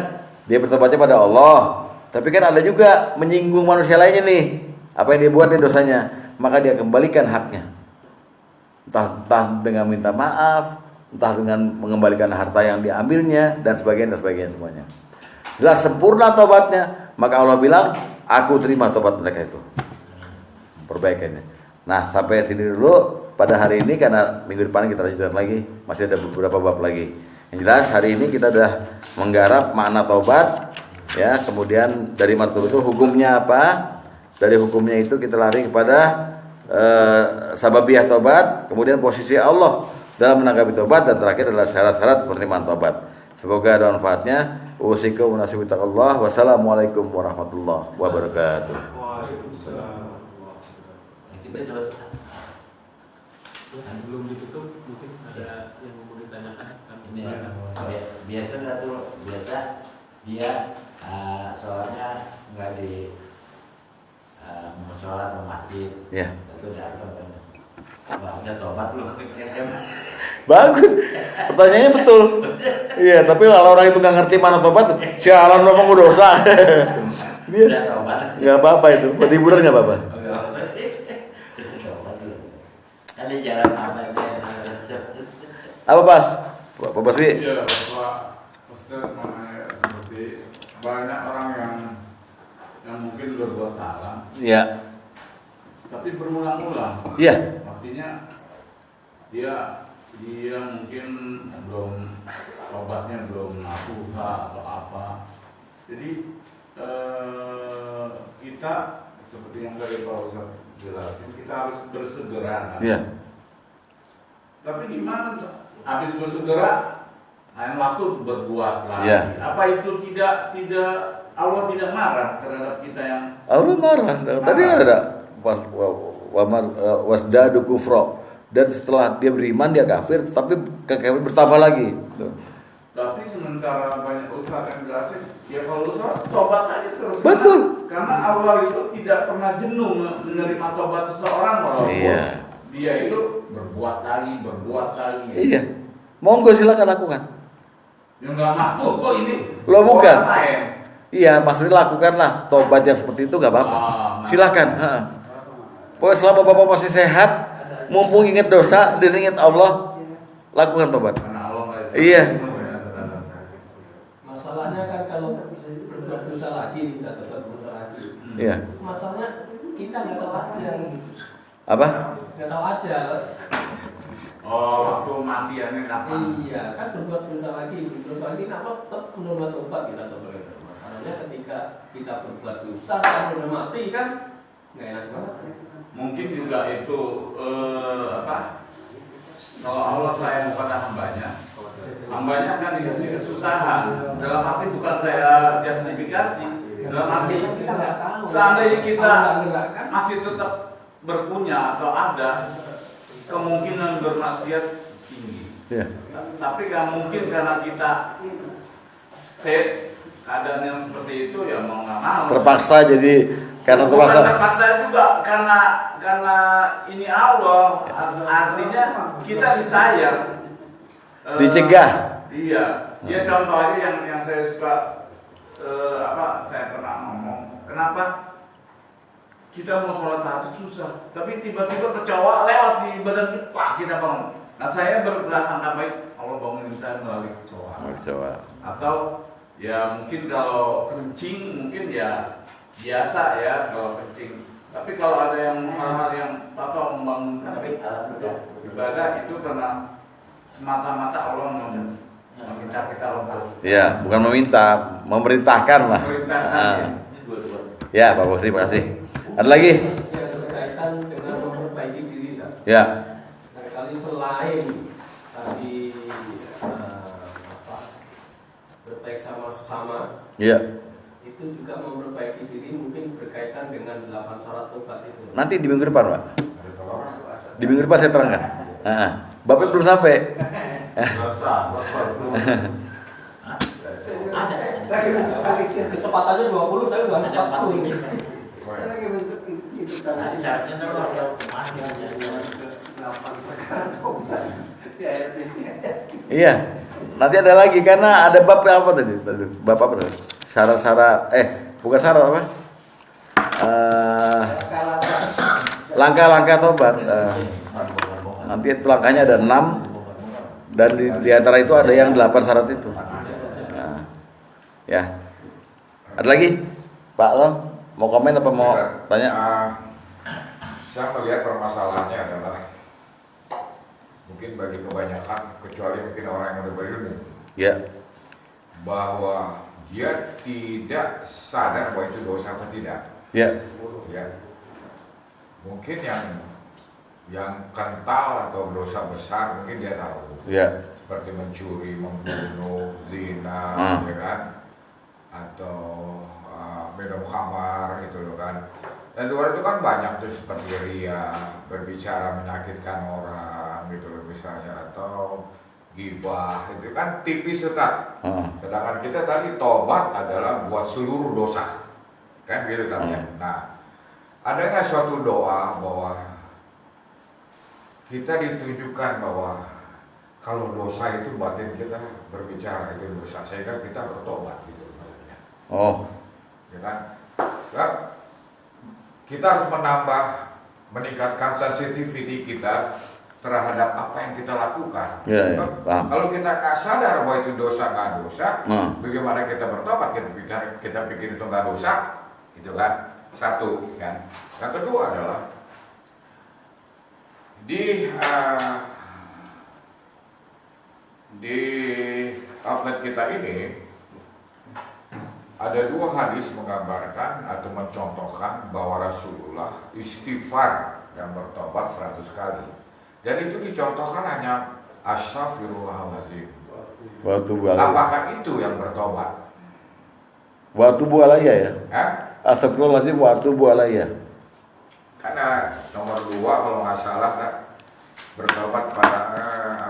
Dia bertobatnya pada Allah, tapi kan ada juga menyinggung manusia lainnya nih, apa yang dia buat nih dosanya, maka dia kembalikan haknya, entah dengan minta maaf, entah dengan mengembalikan harta yang diambilnya, dan sebagainya semuanya. Jelas sempurna tobatnya, maka Allah bilang, aku terima tobat mereka itu, perbaikannya. Nah, sampai sini dulu pada hari ini, karena minggu depan kita lanjutkan lagi, masih ada beberapa bab lagi. Yang jelas hari ini kita sudah menggarap makna taubat, ya. Kemudian dari matul itu hukumnya apa? Dari hukumnya itu kita lari kepada sababiyah taubat, kemudian posisi Allah dalam menanggapi taubat, dan terakhir adalah syarat-syarat penerimaan taubat. Semoga ada manfaatnya. Usikum nasibu taqallah. Wassalamualaikum warahmatullahi wabarakatuh. Kita terus Belum ditutup, mungkin ada yang mau ditanyakan. ini biasa nggak tuh, biasa dia sholatnya nggak di musola atau masjid, Ya. itu datang kan, wah udah tobat lu. Bagus. Pertanyaannya betul. Iya, tapi kalau orang itu nggak ngerti mana tobat, sialan ngomong dosa. Dia Udah tobat. nggak apa-apa itu. Buat hiburan nggak apa-apa. Udah tobat lu. Kan dia jalan apa aja. Apa Pas? Pak Basri? Iya, Pak Ustaz mengenai seperti banyak orang yang mungkin berbuat salah, Iya. tapi berulang-ulang. Iya. Artinya dia mungkin belum obatnya belum nasuha atau apa. Jadi kita seperti yang tadi Pak Ustaz jelasin, kita harus bersegera. Kan? Iya. Tapi gimana tuh? Habis bersegera, lain waktu berbuat lagi. Iya. Apa itu tidak Allah tidak marah terhadap kita yang Allah marah. Tadi ada wasdadu kufra. Dan setelah dia beriman dia kafir, tapi kekafiran bertambah lagi. Tuh. tapi sementara banyak ustaz yang jelasin, ya kalau ustaz tobat aja terus. Betul. Karena Allah itu tidak pernah jenuh menerima tobat seseorang walaupun Iya. dia itu berbuat lagi. Iya. Monggo silakan lakukan. Ya nggak mau kok ini. Lo bukan. orang lain. Iya, maksudnya lakukanlah tobat yang seperti itu nggak apa-apa. Silakan. Pokoknya selama bapak masih sehat, mumpung ingat dosa dan ingat Allah, lakukan tobat. Karena Allah nggak itu. Iya. Masalahnya kan kalau berbuat dosa lagi, tidak dapat dosa lagi. Iya. Masalahnya kita nggak tahu aja. Apa? Nggak tahu aja. Oh, waktu matiannya kapan? Iya, kan berbuat dosa lagi, kenapa tetap menolak tobat kita tobat. Masalahnya ketika kita berbuat dosa sampai udah mati kan nggak enak banget. Mungkin juga itu kalau Allah sayang kepada hambanya akan dikasih kesusahan. Dalam arti bukan saya justifikasi, dalam arti Kita nggak tahu. seandainya kita Allah nggak kan? masih tetap berpunya atau ada kemungkinan bermaksiat tinggi. Iya. Tapi kan mungkin karena kita state keadaan yang seperti itu ya mau nggak mau. Terpaksa jadi karena Bukan terpaksa. terpaksa juga karena ini Allah, artinya kita disayang. Dicegah. Iya. Ya contoh aja yang saya suka saya pernah ngomong. Kenapa kita mau sholat tahajud susah, tapi tiba-tiba kecoa lewat di badan kita, wah kita bangun. Nah saya berprasangka baik, Allah bangunin saya melalui kecoa. Coba. Atau ya mungkin kalau kencing mungkin ya biasa ya kalau kencing. Tapi kalau ada yang hal-hal yang atau membangunkan ibadah itu karena semata-mata Allah meminta kita untuk Iya, bukan meminta, memerintahkan lah. memerintahkan. Ya, Pak Bosri, terima kasih. Ada lagi? Yang berkaitan dengan memperbaiki diri kan. Ya. Barangkali selain tadi berbaik sama sesama, Iya. itu juga memperbaiki diri mungkin berkaitan dengan 8 syarat tobat itu. Nanti di minggu depan, Pak. Di minggu depan saya terangkan. Bapak belum sampai. Kecepatannya 20, saya udah 40 ini. Iya. Nanti ada lagi karena ada bab apa tadi? Bab apa tadi? Syarat-syarat bukan syarat apa? Langkah-langkah tobat. Nanti itu langkahnya ada 6 dan di antara itu ada yang 8 syarat itu. Nah, ya. Ada lagi? Pak Lo, mau komen apa mau tanya? Saya melihat permasalahannya adalah mungkin bagi kebanyakan, kecuali mungkin orang yang udah berilmu, Ya. bahwa dia tidak sadar bahwa itu dosa atau tidak. Ya. Ya. Mungkin yang kental atau dosa besar mungkin dia tahu. Ya. seperti mencuri, membunuh, zina, ya kan, atau minum khamar gitu loh kan. Dan di luar itu kan banyak tuh seperti ria, berbicara menyakitkan orang gitu loh misalnya, atau gibah, itu kan tipis Ustaz. Sedangkan kita tadi tobat adalah buat seluruh dosa, kan gitu kan ya. Nah, ada nggak suatu doa bahwa kita ditunjukkan bahwa kalau dosa itu batin kita berbicara itu dosa, sehingga kita bertobat gitu. Oh, Ya kan? Ya, kita harus meningkatkan sensitivity kita terhadap apa yang kita lakukan. ya, ya, paham. Kalau kita nggak sadar bahwa itu dosa nggak dosa, bagaimana kita bertobat? Kita pikir itu nggak dosa, itu kan satu kan. Yang kedua adalah di outlet kita ini ada dua hadis menggambarkan atau mencontohkan bahwa Rasulullah istighfar dan bertobat 100 kali. Dan itu dicontohkan hanya astaghfirullahaladzim. Apakah itu yang bertobat? Wa atubu alayya ya. Astagfirullahaladzim wa atubu alayya. Karena nomor 2 kalau nggak salah kan, bertobat pada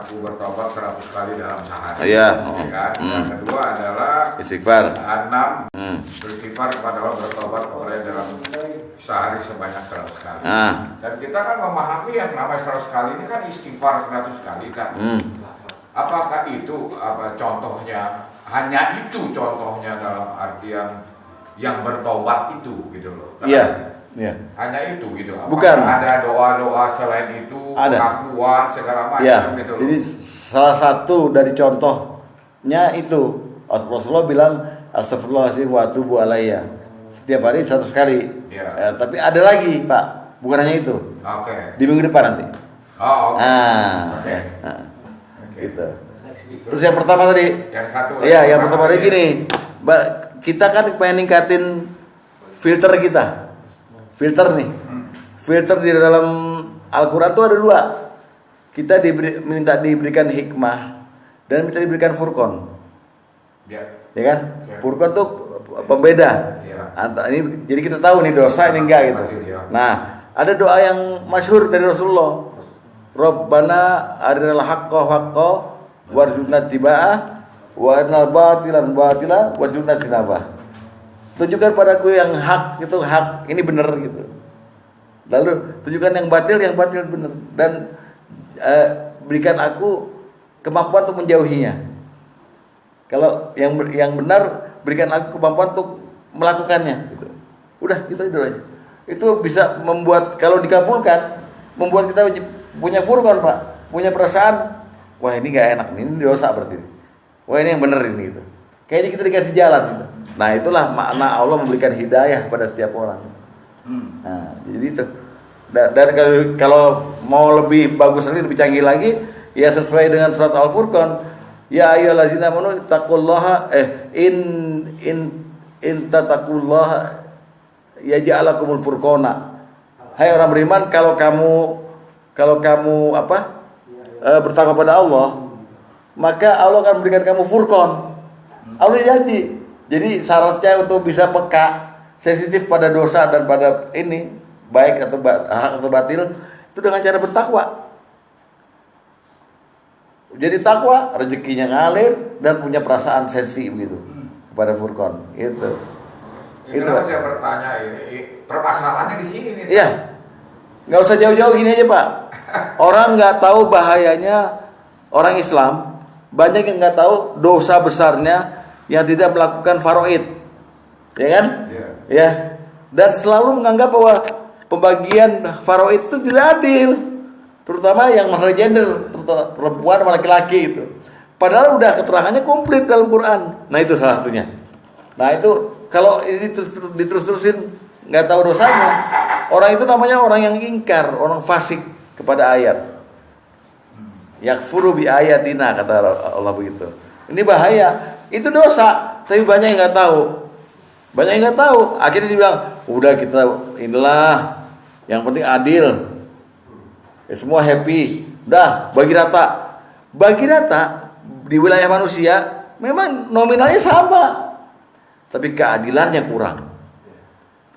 aku bertobat 100 kali dalam sehari. Iya. Kan? Yang kedua adalah Istighfar. 6 beristighfar kepada Allah, bertobat kepada dalam sehari sebanyak 100 kali. Dan kita kan memahami yang namanya 100 kali ini kan istighfar 100 kali kan. Apakah itu contohnya? Hanya itu contohnya dalam artian yang bertobat itu gitu loh. Iya. Ya. Hanya itu gitu. Apakah Bukan. ada doa-doa selain itu, pengakuan segala macam ya, gitu loh. Jadi salah satu dari contohnya itu Rasulullah bilang astagfirullahaladzim wa atubu alayya. Setiap hari 100 kali. Ya. Tapi ada lagi, Pak. Bukan hanya itu. Oke. Di minggu depan nanti. Oh, oke. Oke. Gitu. Terus yang pertama tadi. Yang satu. Iya, yang pertama tadi gini. Kita kan pengen ningkatin filter kita. Filter nih. Filter di dalam Al-Quran itu ada 2. Kita minta diberikan hikmah dan minta diberikan furqan. Ya kan? Ya. Furqan tuh pembeda. Ya. Ini jadi kita tahu nih dosa ini enggak gitu. Nah, ada doa yang masyhur dari Rasulullah. Rabbana arinal haqqa haqqa warzuqna tiba'ah wa arinal batila batila warzuqna tinabah. Tunjukkan padaku yang hak itu hak, ini benar gitu. Lalu tunjukkan yang batil benar, dan berikan aku kemampuan untuk menjauhinya. Kalau yang benar, berikan aku kemampuan untuk melakukannya. Gitu. Udah, gitu aja. Itu bisa membuat, kalau dikabulkan, membuat kita punya furqan, Pak, punya perasaan, wah ini nggak enak, ini dosa berarti. Wah ini yang benar ini gitu. Kayaknya kita dikasih jalan gitu. Nah itulah makna Allah memberikan hidayah pada setiap orang. Nah jadi itu. Dan kalau mau lebih bagus lagi, lebih canggih lagi, ya sesuai dengan surat Al-Furqan. Ya ayyuhallazina amanu taqullaha in tattaqullaha yaj'alakumul furqana. Hai orang beriman, kalau kamu bertakwa pada Allah, maka Allah akan memberikan kamu furqan. Allah janji. Jadi syaratnya untuk bisa peka, sensitif pada dosa dan pada ini, baik atau hak atau batil, itu dengan cara bertakwa. Jadi takwa, rezekinya ngalir dan punya perasaan sensi begitu kepada furqan. Itu. Kenapa saya bertanya ini? Permasalahannya di sini nih. Iya. Nggak usah jauh-jauh, gini aja Pak. Orang nggak tahu bahayanya orang Islam, banyak yang nggak tahu dosa besarnya yang tidak melakukan faraid, ya kan? Ya. Dan selalu menganggap bahwa pembagian faraid itu tidak adil, terutama yang masalah gender, perempuan sama laki-laki itu. Padahal udah keterangannya komplit dalam Quran. Nah itu salah satunya. Nah itu kalau ini diterus-terusin nggak tahu dosanya, orang itu namanya orang yang ingkar, orang fasik kepada ayat. Yakfuru bi ayatina, kata Allah begitu. Ini bahaya. Itu dosa, tapi banyak yang nggak tahu. Banyak yang nggak tahu. Akhirnya dibilang, udah kita inilah, yang penting adil. Ya, semua happy. Udah bagi rata. Bagi rata di wilayah manusia memang nominalnya sama, tapi keadilannya kurang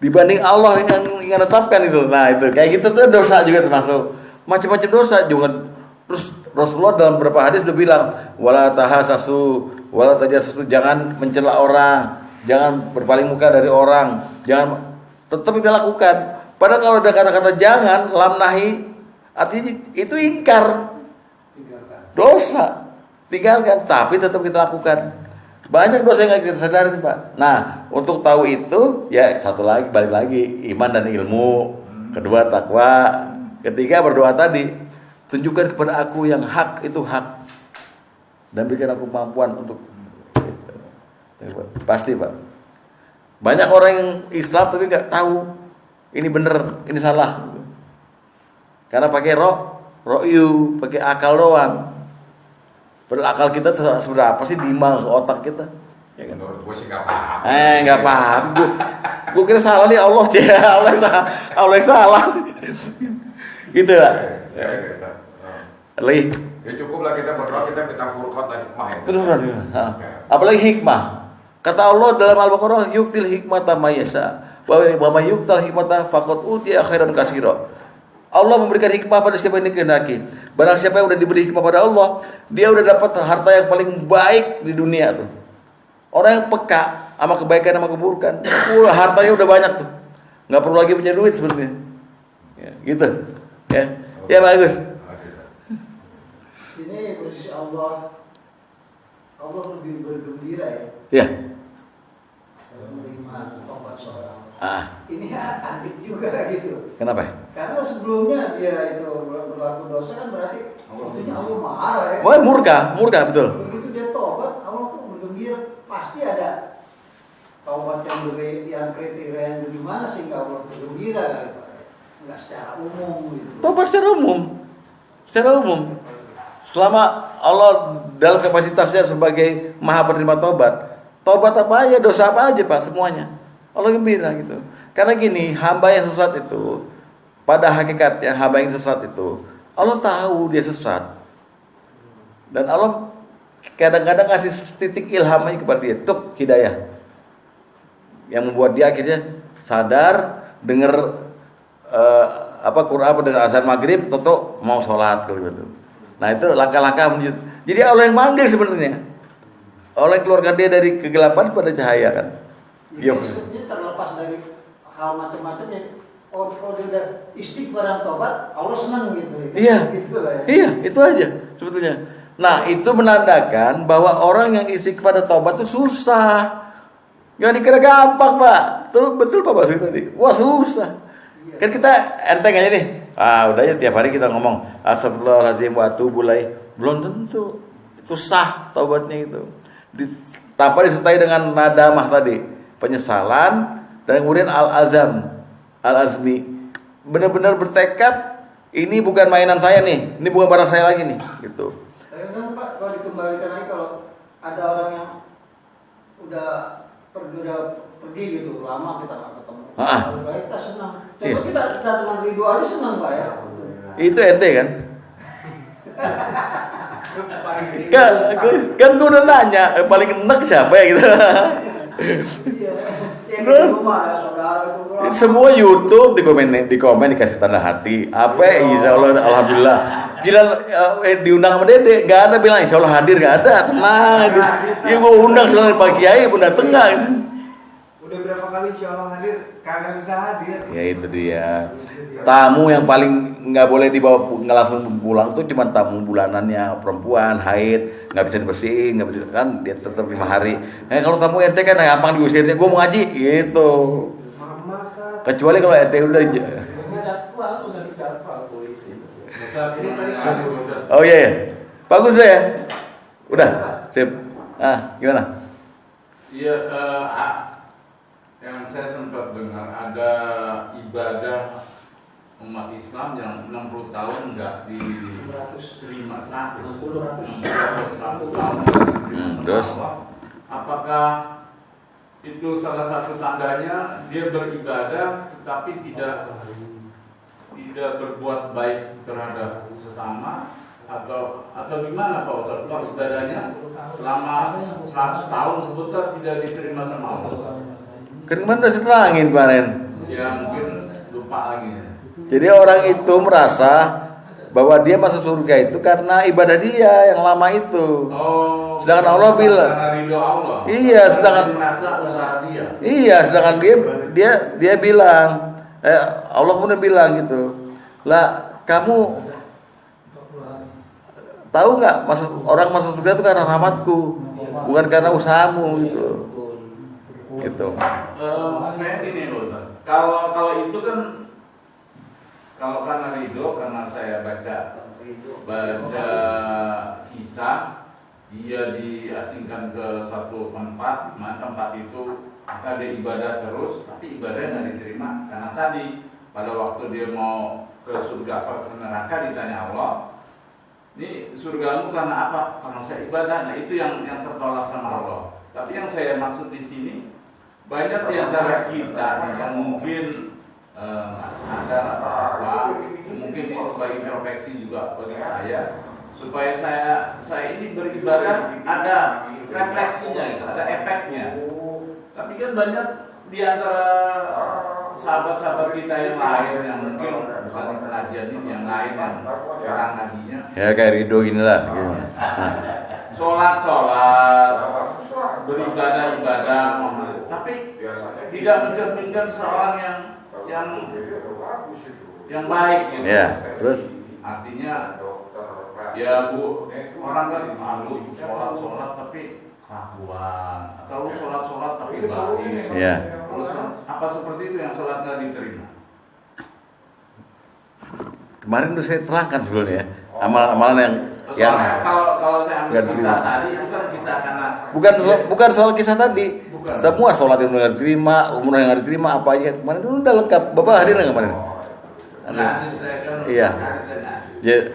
dibanding Allah yang menetapkan itu. Nah itu kayak gitu tuh dosa juga termasuk macam-macam dosa juga. Terus Rasulullah dalam beberapa hadis sudah bilang wala tahasasu wala tajassasu, jangan mencela orang, jangan berpaling muka dari orang, jangan, tetap kita lakukan. Padahal kalau ada kata-kata jangan, lam nahi, artinya itu ingkar, dosa, tinggalkan, tapi tetap kita lakukan. Banyak dosa yang kita sadarin, Pak. Nah, untuk tahu itu, ya satu lagi, balik lagi, iman dan ilmu. Kedua, takwa. Ketiga, berdoa tadi. Tunjukkan kepada aku yang hak itu hak. Dan berikan aku kemampuan untuk pasti, Pak. Banyak orang yang Islam tapi nggak tahu ini benar, ini salah. Karena pakai ro'yu, pakai akal doang. Padahal akal kita seberapa sih di otak kita? Ya kan? Menurut gue sih nggak paham. Nggak paham. Gue kira salah nih Allah sih. Allah salah. Gitu lah. Lih. Ya cukuplah kita berdoa, kita minta furqan dan hikmah ya. Betul. Apalagi hikmah. Kata Allah dalam Al-Baqarah, yuktil hikmata mayasa. Wa may yuktal hikmata faqad utiya khairan katsira. Allah memberikan hikmah pada siapa yang dikehendaki. Barang siapa yang udah diberi hikmah pada Allah, dia udah dapat harta yang paling baik di dunia tuh. Orang yang peka sama kebaikan sama keburukan, hartanya udah banyak tuh. Nggak perlu lagi punya duit sebenarnya. Ya, gitu. Ya bagus. Ini posisi Allah lebih bergembira ya. Ya. Menerima tobat seorang. Ini antik juga gitu. Kenapa? Karena sebelumnya dia itu berlaku dosa kan berarti waktunya Allah marah ya. Wah, murka betul. Begitu dia tobat, Allah kok bergembira. Pasti ada taubat yang kriteria yang bagaimana sehingga Allah bergembira kali Pak. Enggak secara umum gitu. Tobat secara umum. Selama Allah dalam kapasitasnya sebagai Maha penerima tobat apa aja, dosa apa aja Pak, semuanya Allah gembira gitu. Karena gini, hamba yang sesat itu, pada hakikatnya hamba yang sesat itu, Allah tahu dia sesat, dan Allah kadang-kadang kasih titik ilhamnya kepada dia, tuk hidayah, yang membuat dia akhirnya sadar, dengar Quran, dengar azan maghrib, tentu mau sholat gitu. Nah itu langkah-langkah menuju. Jadi Allah yang manggil sebenarnya. Allah yang keluarkan dia dari kegelapan pada cahaya kan. Ini sebetulnya terlepas dari hal macam-macam ya. Kalau dia udah istighfar dan tobat, Allah senang gitu. Iya. Gitu lah ya. Iya, itu aja sebetulnya. Nah, itu menandakan bahwa orang yang istighfar dan tobat itu susah. Jangan dikira gampang, Pak. Tuh betul Pak Basri tadi. Wah, susah. Iya. Kan kita enteng aja nih. Udah ya tiap hari kita ngomong astagfirullahaladzim wa atubu ilaih. Belum tentu itu sah taubatnya itu. Tanpa disertai dengan nadamah tadi, penyesalan, dan kemudian al-azmi, benar-benar bertekad, ini bukan mainan saya nih, ini bukan barang saya lagi nih, gitu. Tapi memang Pak, kalau dikembalikan lagi, kalau ada orang yang udah pergi gitu, lama kita nggak ketemu, kita senang. Coba kita teman Ridho aja senang Pak ya. Itu ente kan? Kan gue udah nanya paling enak siapa ya gitu. Iya. Di rumah ada saudara itu. Semua YouTube di komen dikasih tanda hati. Apa? Insya Allah, alhamdulillah. Gila diundang sama Dede, nggak ada bilang insya Allah hadir, nggak ada. Tenang. Ya gue undang selalu Pak Kiai, Bunda Tengah. Udah berapa kali insya Allah hadir, kagak bisa hadir. Ya itu dia. Tamu yang paling nggak boleh dibawa nggak langsung pulang tuh cuma tamu bulanannya, perempuan haid, nggak bisa dibersihin, nggak bisa kan dia tetap 5 hari. Kalau tamu ente kan gampang diusirnya, gue mau ngaji gitu. Kecuali kalau ente udah oh iya ya. Bagus deh ya. Udah, sip. Gimana? Iya, yang saya sempat dengar ada ibadah umat Islam yang 60 tahun nggak diterima 100 tahun Terus? Apakah itu salah satu tandanya dia beribadah tetapi tidak berbuat baik terhadap sesama, atau gimana Pak Ustaz? Kalau ibadahnya selama 100 tahun sebutlah tidak diterima sama Allah. Kan kemarin udah setelangin kemarin. Ya mungkin lupa lagi. Jadi orang itu merasa bahwa dia masuk surga itu karena ibadah dia yang lama itu. Oh. Sedangkan Allah bilang, karena ridho Allah. Iya, sedangkan merasa usaha dia. Iya, sedangkan dia bilang, Allah kemudian bilang gitu, lah kamu tahu nggak orang masuk surga itu karena rahmatku, bukan karena usahamu gitu. Gitu. Maksudnya gini loh Ustaz. Kalau itu kan kalau karena ridho, karena saya baca kisah dia diasingkan ke satu tempat, di mana tempat itu maka dia ibadah terus, tapi ibadahnya nggak diterima karena tadi pada waktu dia mau ke surga apa ke neraka ditanya Allah, ini surgamu karena apa? Karena saya ibadah. Nah itu yang tertolak sama Allah. Tapi yang saya maksud di sini banyak di antara kita yang mungkin sadar atau apa, mungkin ini sebagai introspeksi juga bagi saya, supaya saya ini beribadah ada refleksinya, gitu, ada efeknya. Tapi kan banyak di antara sahabat-sahabat kita yang lain yang mungkin bukan di pengajian ini, yang lain yang orang ngajinya. Ya kayak Ridho inilah. Gitu. Sholat, beribadah, tapi tidak mencerminkan seorang yang baik gitu. Ya, terus artinya ya Bu, orang kan malu sholat tapi kelakuan, atau lu sholat tapi baik. ya. Terus apa seperti itu yang sholat nggak diterima? Kemarin tuh saya terangkan sebelumnya ya. Amalan-amalan yang kalau saya ambil kisah tadi itu kan kisah karena bukan soal kisah tadi. Bukan. Semua sholat yang nggak diterima, umrah yang nggak diterima, apa aja kemarin itu udah lengkap. Bapak hadir nggak kemarin? Iya.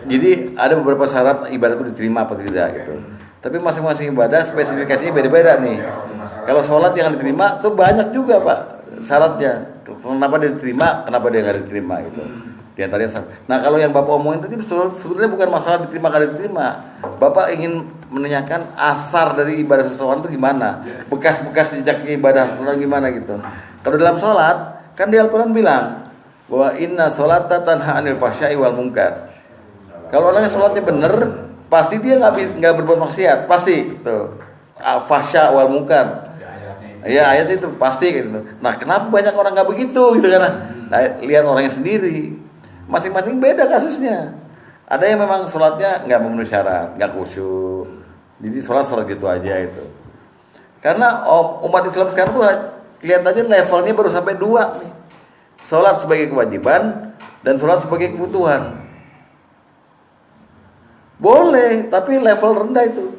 Jadi ada beberapa syarat ibadah itu diterima apa tidak gitu. Tapi masing-masing ibadah spesifikasinya beda-beda nih. Kalau sholat yang diterima tuh banyak juga Pak syaratnya. Kenapa dia diterima, kenapa dia nggak diterima gitu. Di antaranya. Nah kalau yang Bapak omongin tadi sebetulnya bukan masalah diterima nggak diterima. Bapak ingin menanyakan asar dari ibadah seseorang itu gimana, bekas-bekas jejak ibadah seseorang gimana gitu. Kalau dalam sholat kan di Al-Quran bilang bahwa inna sholata tanha anil fahsya'i wal munkar. Kalau orang yang sholatnya bener, pasti dia nggak berbuat maksiat, pasti tuh fahsya wal munkar. Ya ayat itu pasti gitu. Nah kenapa banyak orang nggak begitu gitu kan? Nah, lihat orangnya sendiri, masing-masing beda kasusnya. Ada yang memang sholatnya nggak memenuhi syarat, nggak khusyuk, jadi sholat gitu aja itu. Karena umat Islam sekarang tuh kelihatannya levelnya baru sampai 2 nih. Sholat sebagai kewajiban dan sholat sebagai kebutuhan. Boleh, tapi level rendah itu.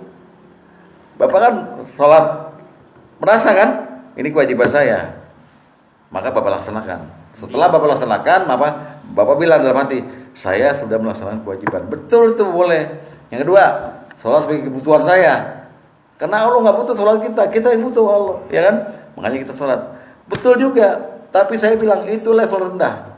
Bapak kan sholat merasa kan ini kewajiban saya, maka Bapak laksanakan. Setelah Bapak laksanakan, Bapak bilang dalam hati, saya sudah melaksanakan kewajiban. Betul itu boleh. Yang kedua, sholat sebagai kebutuhan saya. Karena Allah nggak butuh sholat kita yang butuh Allah, ya kan? Makanya kita sholat. Betul juga. Tapi saya bilang itu level rendah.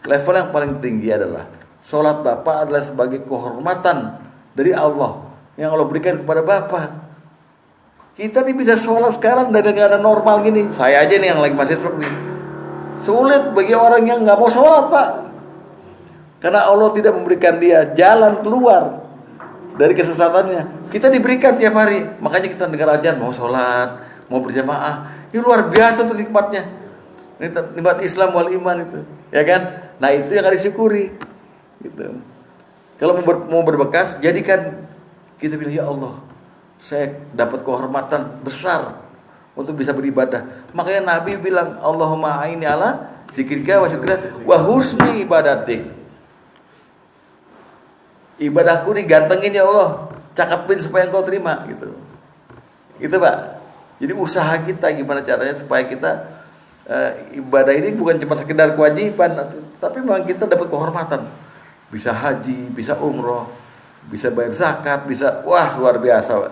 Level yang paling tinggi adalah sholat Bapak adalah sebagai kehormatan dari Allah yang Allah berikan kepada Bapak. Kita nih bisa sholat sekarang dari keadaan normal gini. Saya aja nih yang lagi masih seperti sulit bagi orang yang nggak mau sholat Pak. Karena Allah tidak memberikan dia jalan keluar dari kesesatannya. Kita diberikan tiap hari. Makanya kita dengar ajan mau sholat, mau berjamaah. Ini luar biasa tuh nikmatnya. Nikmat Islam wal iman itu, ya kan? Nah itu yang harus disyukuri. Gitu. Kalau mau berbekas, jadikan kita bilang ya Allah, saya dapat kehormatan besar untuk bisa beribadah. Makanya Nabi bilang Allahumma aini ala zikrika wa syukrika wa husni ibadatik. Ibadahku nih gantengin ya Allah, cakepin supaya engkau terima gitu. Gitu Pak. Jadi usaha kita gimana caranya supaya kita ibadah ini bukan cuma sekedar kewajiban, tapi memang kita dapat kehormatan. Bisa haji, bisa umroh, bisa bayar zakat, bisa wah luar biasa.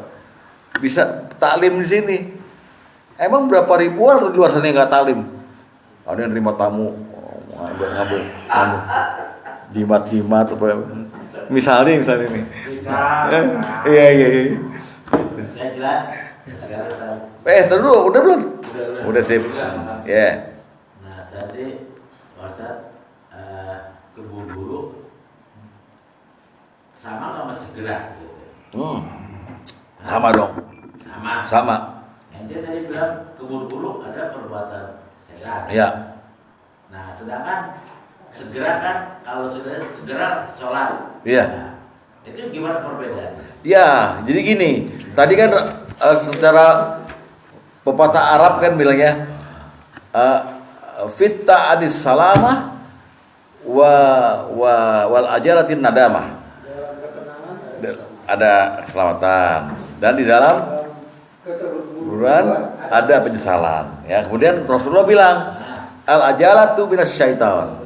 Bisa taklim di sini. Emang berapa ribuan di luar sana yang nggak taklim? Ada yang terima tamu, ngambil jimat apa? Misalnya nih. Bisa. Iya. Saya jelas. Sekarang Terus udah belum? Udah sip. Udah, Ya. nah tadi Ustaz keburu-buru sama nggak masih gerak gitu. Sama dong. Sama. Ente tadi bilang keburu-buru ada perbuatan sehat. Ya. Nah sedangkan segera kan kalau sudah segera sholat. Iya. Nah, itu gimana perbedaannya? Ya, jadi gini. Tadi kan secara pepatah Arab kan bilangnya fitta adis salamah wal ajalatin nadamah. Ada keselamatan dan di dalam keterburuan ada penyesalan. Ya, kemudian Rasulullah bilang al ajalatu minas syaitan.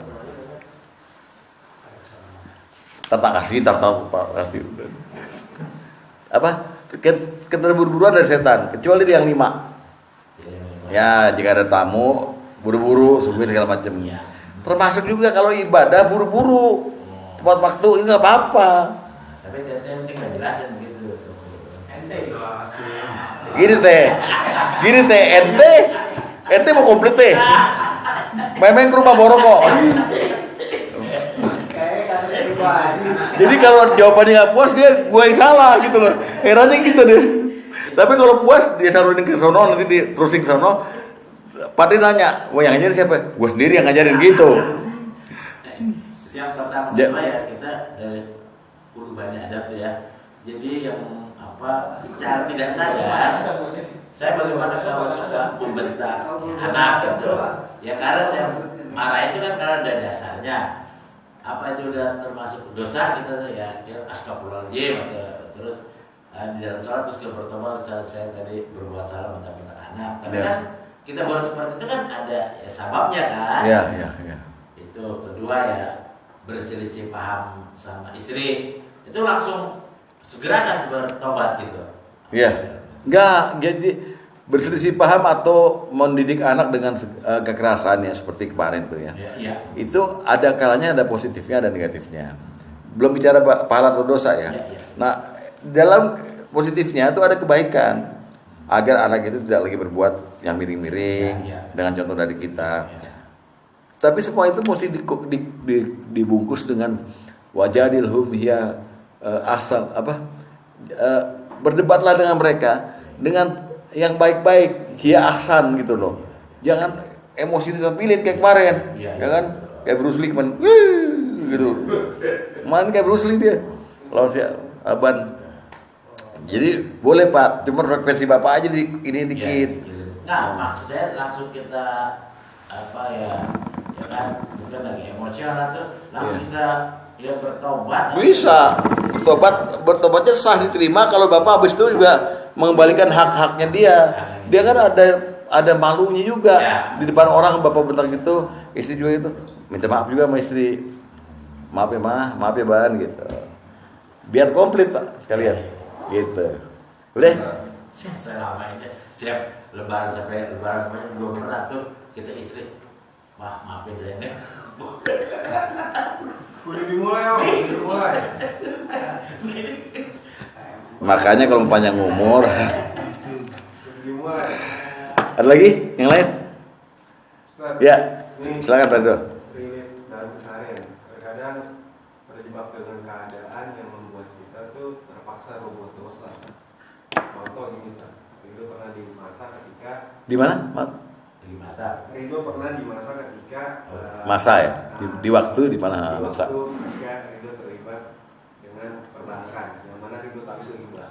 Kasih. Apa? Keterburu-buruan dari setan, kecuali yang 5. Ya, jika ada tamu buru-buru, segala macam. Termasuk juga kalau ibadah buru-buru, tepat waktu itu nggak apa-apa. Tapi ente nggak jelasin gitu. Ente Gini teh, ente mau komplit teh. Main-main ke rumah Boroko. Jadi kalau jawabannya nggak puas gue yang salah gitu loh. Herannya gitu deh. Tapi kalau puas dia saruhin ke sono, nanti dia terusin ke sono. Pati nanya, yang ngajarin siapa? Gue sendiri yang ngajarin gitu. Yang pertama ya kita dari banyak adab tuh ya. Jadi yang secara tidak sadar saya bagaimana kalau suka membentak anak gitu. Ya karena saya marah itu kan karena ada dasarnya. Apa itu udah termasuk dosa kita ya astagfirullahaladzim atau terus di dalam sholat terus kita bertobat saya tadi berbuat salah mentak-mentak anak. Tapi kan kita buat seperti itu kan ada sababnya kan. Iya. Itu kedua ya berselisih paham sama istri itu langsung segera kan bertobat gitu. Iya. Enggak, jadi berselisih paham atau mendidik anak dengan kekerasan ya seperti kemarin tuh ya. Iya. Itu ada kalanya ada positifnya dan negatifnya. Belum bicara pahala atau dosa ya. Nah, dalam positifnya itu ada kebaikan agar anak itu tidak lagi berbuat yang miring-miring dengan contoh dari kita. Tapi semua itu mesti dibungkus dengan wajadilhum hiya ahsan berdebatlah dengan mereka dengan yang baik-baik, hiya ahsan gitu loh. Jangan emosi ditampilin kayak kemarin, ya kan? Kayak Bruce Lee kemarin, gitu. Kemarin kayak Bruce Lee dia. Lawan si Aban. Jadi boleh Pak, cuma frekuensi Bapak aja ini dikit. Nah, maksudnya langsung kita ya kan bukan lagi emosional tuh langsung kita bertobat. Bisa. Bertobatnya sah diterima kalau Bapak habis itu juga mengembalikan hak-haknya dia. Dia kan ada malunya juga di depan orang. Bapak bentar gitu, istri juga itu minta maaf juga sama istri. Maaf ya Ma, maaf ya Ban gitu. Biar komplit Pak sekalian. Gitu. Udah? Selama ini setiap lebaran sampai lebaran belum pernah tuh kita istri maafin saya ini. Udah dimulai. Makanya kalau panjang umur. Dimulai. Ada lagi yang lain? Ustaz, Ya. ini Silakan Pak Dro. relate dalam keseharian. Terkadang terjebak dengan keadaan yang membuat kita tuh terpaksa berbuat dosa. Contoh gini, Ustaz. Ridho pernah di masa ketika Di mana? Ridho pernah di masa ketika Masa ya? Di waktu di mana di masa? waktu ketika Ridho terlibat dengan perbankan, yang mana Ridho tak bisa riba.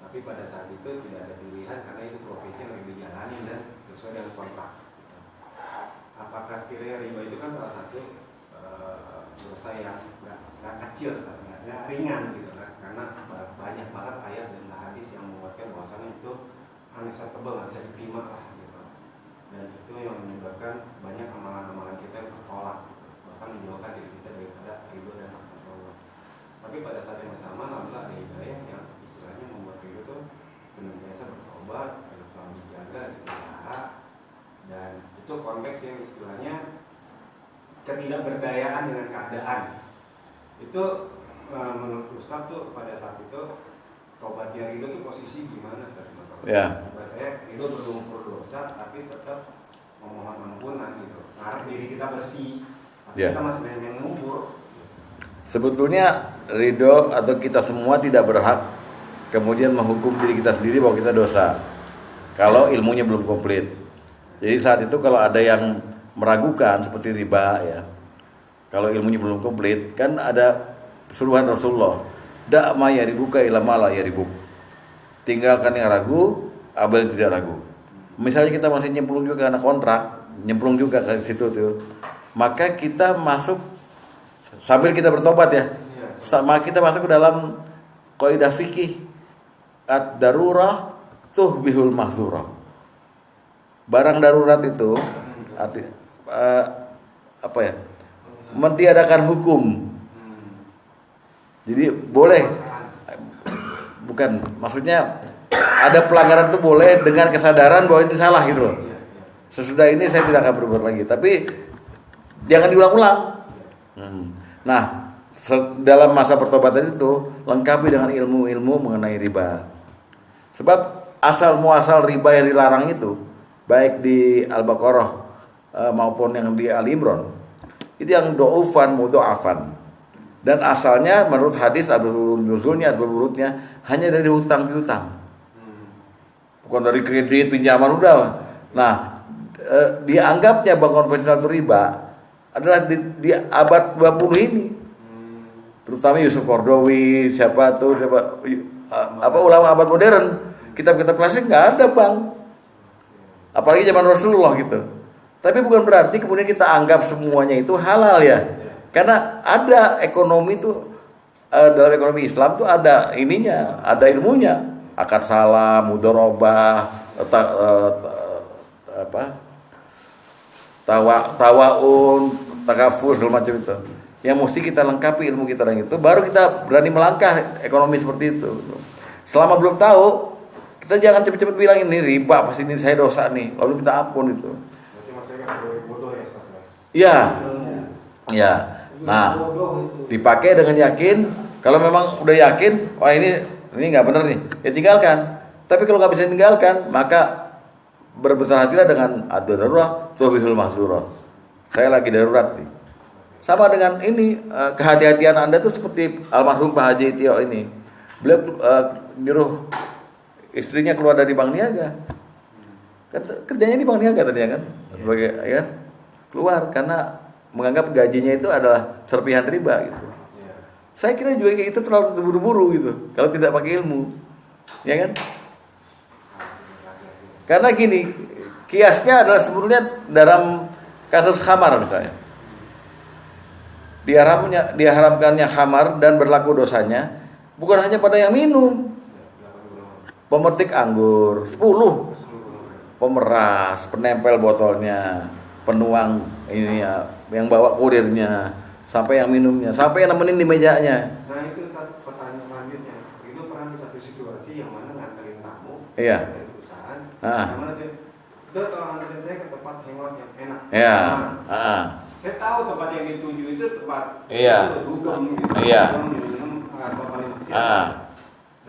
Tapi pada saat itu tidak ada pilihan karena itu profesi yang lagi dijalani dan sesuai dengan kontrak. Apakah sekiranya riba itu kan salah satu dosa yang nggak kecil, nggak ringan gitu kan? Karena banyak banget ayat dan hadis yang menguatkan bahwasanya itu unacceptable, nggak bisa diterima lah gitu. Dan itu yang menyebabkan banyak amalan-amalan kita yang tertolak, bahkan menjauhkan diri kita daripada ridho dan rahmat Allah. Tapi pada saat yang sama, alhamdulillah ada hidayah yang istilahnya membuat ridho itu senantiasa bertobat, selalu dijaga, dipelihara, dan itu konteks yang istilahnya ketidakberdayaan dengan keadaan. Itu menurut Ustaz tuh pada saat itu tobat yang itu tuh posisi gimana Ustaz? Ya. Ibaratnya itu berlumpur dosa tapi tetap memohon ampunan gitu. Karena diri kita bersih, tapi Ya. kita masih yang ngubur. Sebetulnya ridho atau kita semua tidak berhak kemudian menghukum diri kita sendiri bahwa kita dosa kalau ilmunya belum komplit. Jadi saat itu kalau ada yang meragukan seperti riba ya, kalau ilmunya belum komplit, kan ada suruhan Rasulullah, da' ma yaribuka ila ma la yaribuk. Tinggalkan yang ragu, abal yang tidak ragu. Misalnya kita masih nyemplung juga karena kontrak, nyemplung juga ke situ tuh, maka kita masuk sambil kita bertobat ya, sama kita masuk ke dalam kaidah fikih ad-darurah tuhbihul mahdzurah. Barang darurat itu apa ya? Mentiadakan hukum. Jadi boleh, bukan, maksudnya ada pelanggaran itu boleh dengan kesadaran bahwa ini salah gitu loh. Sesudah ini saya tidak akan berbuat lagi, tapi jangan diulang-ulang. Nah, dalam masa pertobatan itu lengkapi dengan ilmu-ilmu mengenai riba. Sebab asal muasal riba yang dilarang itu, baik di Al-Baqarah maupun yang di Al-Imran, itu yang do'ufan mudha'afan. Dan asalnya menurut hadis asbabun nuzulnya hanya dari hutang piutang. Bukan dari kredit pinjaman udah. Nah, dianggapnya bank konvensional itu riba adalah di abad 20 ini. Terutama Yusuf Qaradawi, siapa ulama abad modern, kitab-kitab klasik nggak ada bang, apalagi zaman Rasulullah gitu. Tapi bukan berarti kemudian kita anggap semuanya itu halal ya, karena ada ekonomi itu dalam ekonomi Islam tuh ada ininya, ada ilmunya, akad salam, mudharabah, tawaun, takafur, segala macam itu. Yang mesti kita lengkapi ilmu kita dengan itu, baru kita berani melangkah ekonomi seperti itu. Selama belum tahu, kita jangan cepat-cepat bilang ini riba, pasti ini saya dosa nih, lalu minta ampun itu. Berarti maksudnya kan bodoh ya Ustaz? Iya, iya. Nah, dipakai dengan yakin. Kalau memang udah yakin, wah ini nggak benar nih, ya tinggalkan. Tapi kalau nggak bisa tinggalkan, maka berbesar hatilah dengan ad-darurah tuhbihul mahdzurah. Saya lagi darurat nih. Sama dengan ini, kehati-hatian Anda tuh seperti almarhum Pak Haji Tio ini. Beliau nyuruh istrinya keluar dari Bank Niaga. Kerjanya di Bank Niaga tadinya kan, sebagai ya, keluar karena menganggap gajinya itu adalah serpihan riba gitu. Saya kira juga itu terlalu terburu-buru gitu, kalau tidak pakai ilmu, ya kan? Karena gini, kiasnya adalah sebetulnya dalam kasus khamar misalnya. Diharamkannya khamar dan berlaku dosanya bukan hanya pada yang minum. Pemetik anggur 10, pemeras, penempel botolnya, penuang ini ya, yang bawa kurirnya, sampai yang minumnya, sampai yang nemenin di mejanya. Nah itu pertanyaan selanjutnya, itu pernah di satu situasi yang mana nganterin tamu Iya. dari perusahaan, Ah. yang mana dia, udah tolong nganterin saya ke tempat hewan yang enak. Iya. Nah, saya tahu tempat yang dituju itu tempat Iya. dugem gitu, Iya. minum atau paling maksiat. Ah.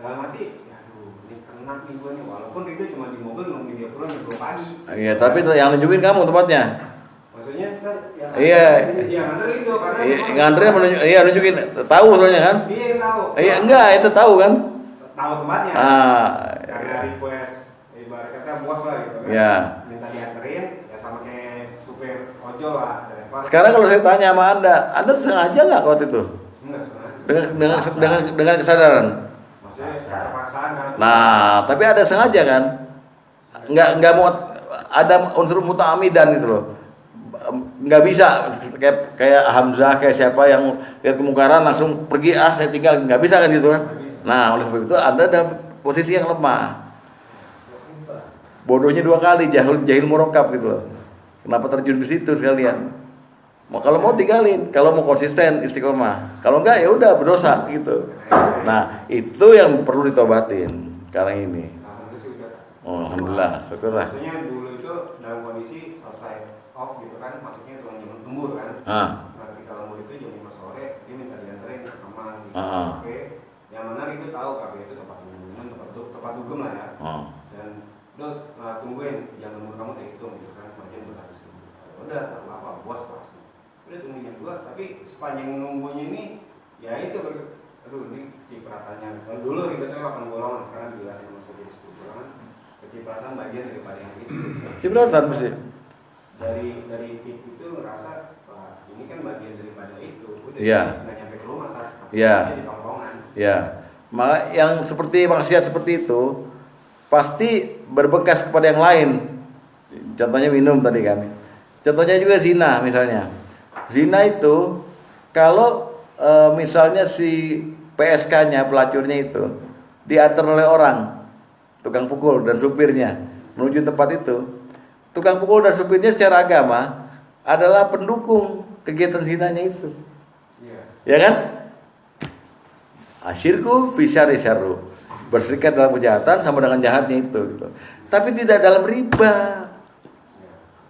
Dalam hati, aduh ini kena nih gue nih, walaupun itu cuma di mobil nungguin dia pulang jam 2 pagi. Iya, tapi yang nunjukin kamu tempatnya. Maksudnya Ustaz, Iya. ya nganterin itu karena Ngantri nunjukin, tahu soalnya kan? dia yang tahu. Iya, enggak, itu tahu kan? Tahu tempatnya. Ah. Karena request ibarat kata bos lah gitu kan. Iya. Minta dianterin ya sama kayak supir ojol lah, driver. Sekarang kalau saya tanya sama Anda tuh sengaja nggak waktu itu? Enggak sengaja. Dengan kesadaran. Maksudnya terpaksaan kan. Nah, tapi ada sengaja kan? Nggak mau ada unsur muta'amidan gitu loh. Nggak bisa kayak Hamzah, kayak siapa yang lihat kemungkaran langsung pergi, saya tinggal, nggak bisa kan gitu kan? Nah, oleh sebab itu Anda dalam posisi yang lemah. Bodohnya 2 kali, jahil murokab gitu loh. Kenapa terjun di situ sekalian? Kalau mau tinggalin, kalau mau konsisten istiqomah. Kalau enggak ya udah berdosa gitu. Nah, itu yang perlu ditobatin sekarang ini. Oh, alhamdulillah, syukurlah. Maksudnya dulu itu dalam kondisi selesai off gitu kan, maksudnya tukang jemur kan. Ah. Nah, ketika lembur itu jam 5 sore dia minta dianterin ke kamar di Oke, yang mana itu tahu KP itu tempat pengumuman, tempat dugem lah ya. Dan tungguin jam menurut kamu saya hitung gitu kan, margin 200.000. Udah, tak apa, bos pasti. Udah tunggu jam 2, tapi sepanjang nunggunya ini ya itu aduh ini kecipratannya. Kalau dulu ribetnya 8 golongan, sekarang dijelasin sama jadi 10 golongan. Kecipratan bagian daripada yang itu. Cipratan mesti. Dari tip itu ngerasa wah ini kan bagian daripada itu. Udah nggak nyampe ke rumah saat di tongkrongan. Ya. Maka yang seperti maksiat seperti itu pasti berbekas kepada yang lain. Contohnya minum tadi kan. Contohnya juga zina misalnya. Zina itu kalau misalnya si PSK-nya, pelacurnya itu diantar oleh orang, tukang pukul dan supirnya menuju tempat itu. Tukang pukul dan supirnya secara agama adalah pendukung kegiatan zinanya itu. Ya kan? Asyirku fi syarri syarru. Berserikat dalam kejahatan sama dengan jahatnya itu gitu. Tapi tidak dalam riba.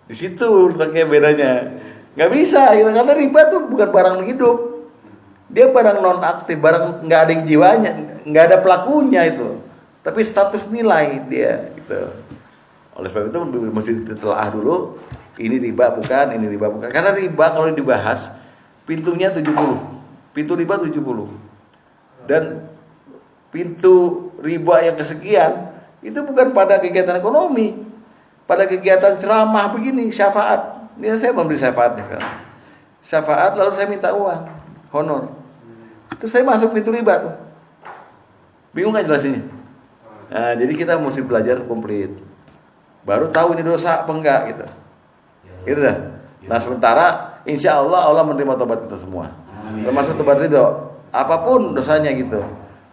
Di situ letaknya bedanya. Nggak bisa gitu, karena riba tuh bukan barang hidup. Dia barang non aktif, barang nggak ada yang jiwanya, nggak ada pelakunya itu. Tapi status nilai dia gitu. Oleh sebab itu mesti ditelaah dulu. Ini riba bukan, ini riba bukan. Karena riba kalau dibahas pintunya 70. Pintu riba 70. Dan pintu riba yang kesekian itu bukan pada kegiatan ekonomi, pada kegiatan ceramah begini, syafaat. Ini saya memberi syafaatnya sekarang. Syafaat lalu saya minta uang, honor. Itu saya masuk pintu riba tuh. Bingung nggak jelasinnya? Nah, jadi kita mesti belajar komplit. Baru tahu ini dosa apa enggak gitu. Gitu dah. Nah sementara insya Allah Allah menerima tobat kita semua. Termasuk tobat ridho. Apapun dosanya gitu.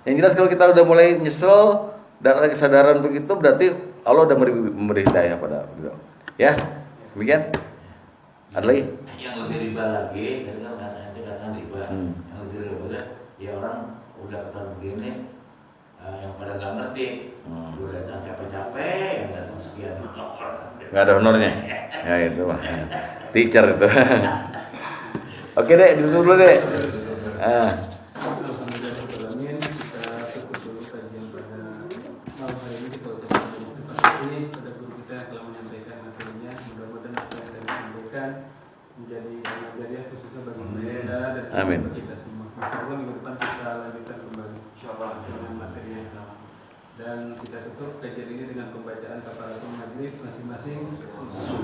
Yang jelas kalau kita udah mulai nyesel dan ada kesadaran untuk itu berarti Allah udah memberi hidayah pada beliau. Ya, demikian. Ada lagi? Yang lebih riba lagi, tadi kan katakan riba. Yang lebih riba lagi, ya orang udah ketahuan begini, yang pada nggak ngerti, udah datang capek-capek, yang datang sekian. Nggak ada honornya. Ya itu mah. Teacher itu. Oke deh, ditutup dulu deh. Menjadi amal khususnya bagi kita dan Amin. kita semua. Insyaallah minggu depan kita lanjutkan kembali. Insyaallah dengan materi yang sama. Dan kita tutup kajian ini dengan pembacaan kafaratul majlis masing-masing.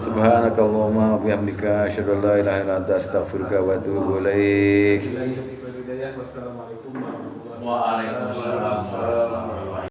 Subhanakallahumma wa bihamdika asyhadu an la ilaha illa anta astaghfiruka wa atubu ilaik. Wassalamualaikum warahmatullahi wabarakatuh. Waalaikumsalam.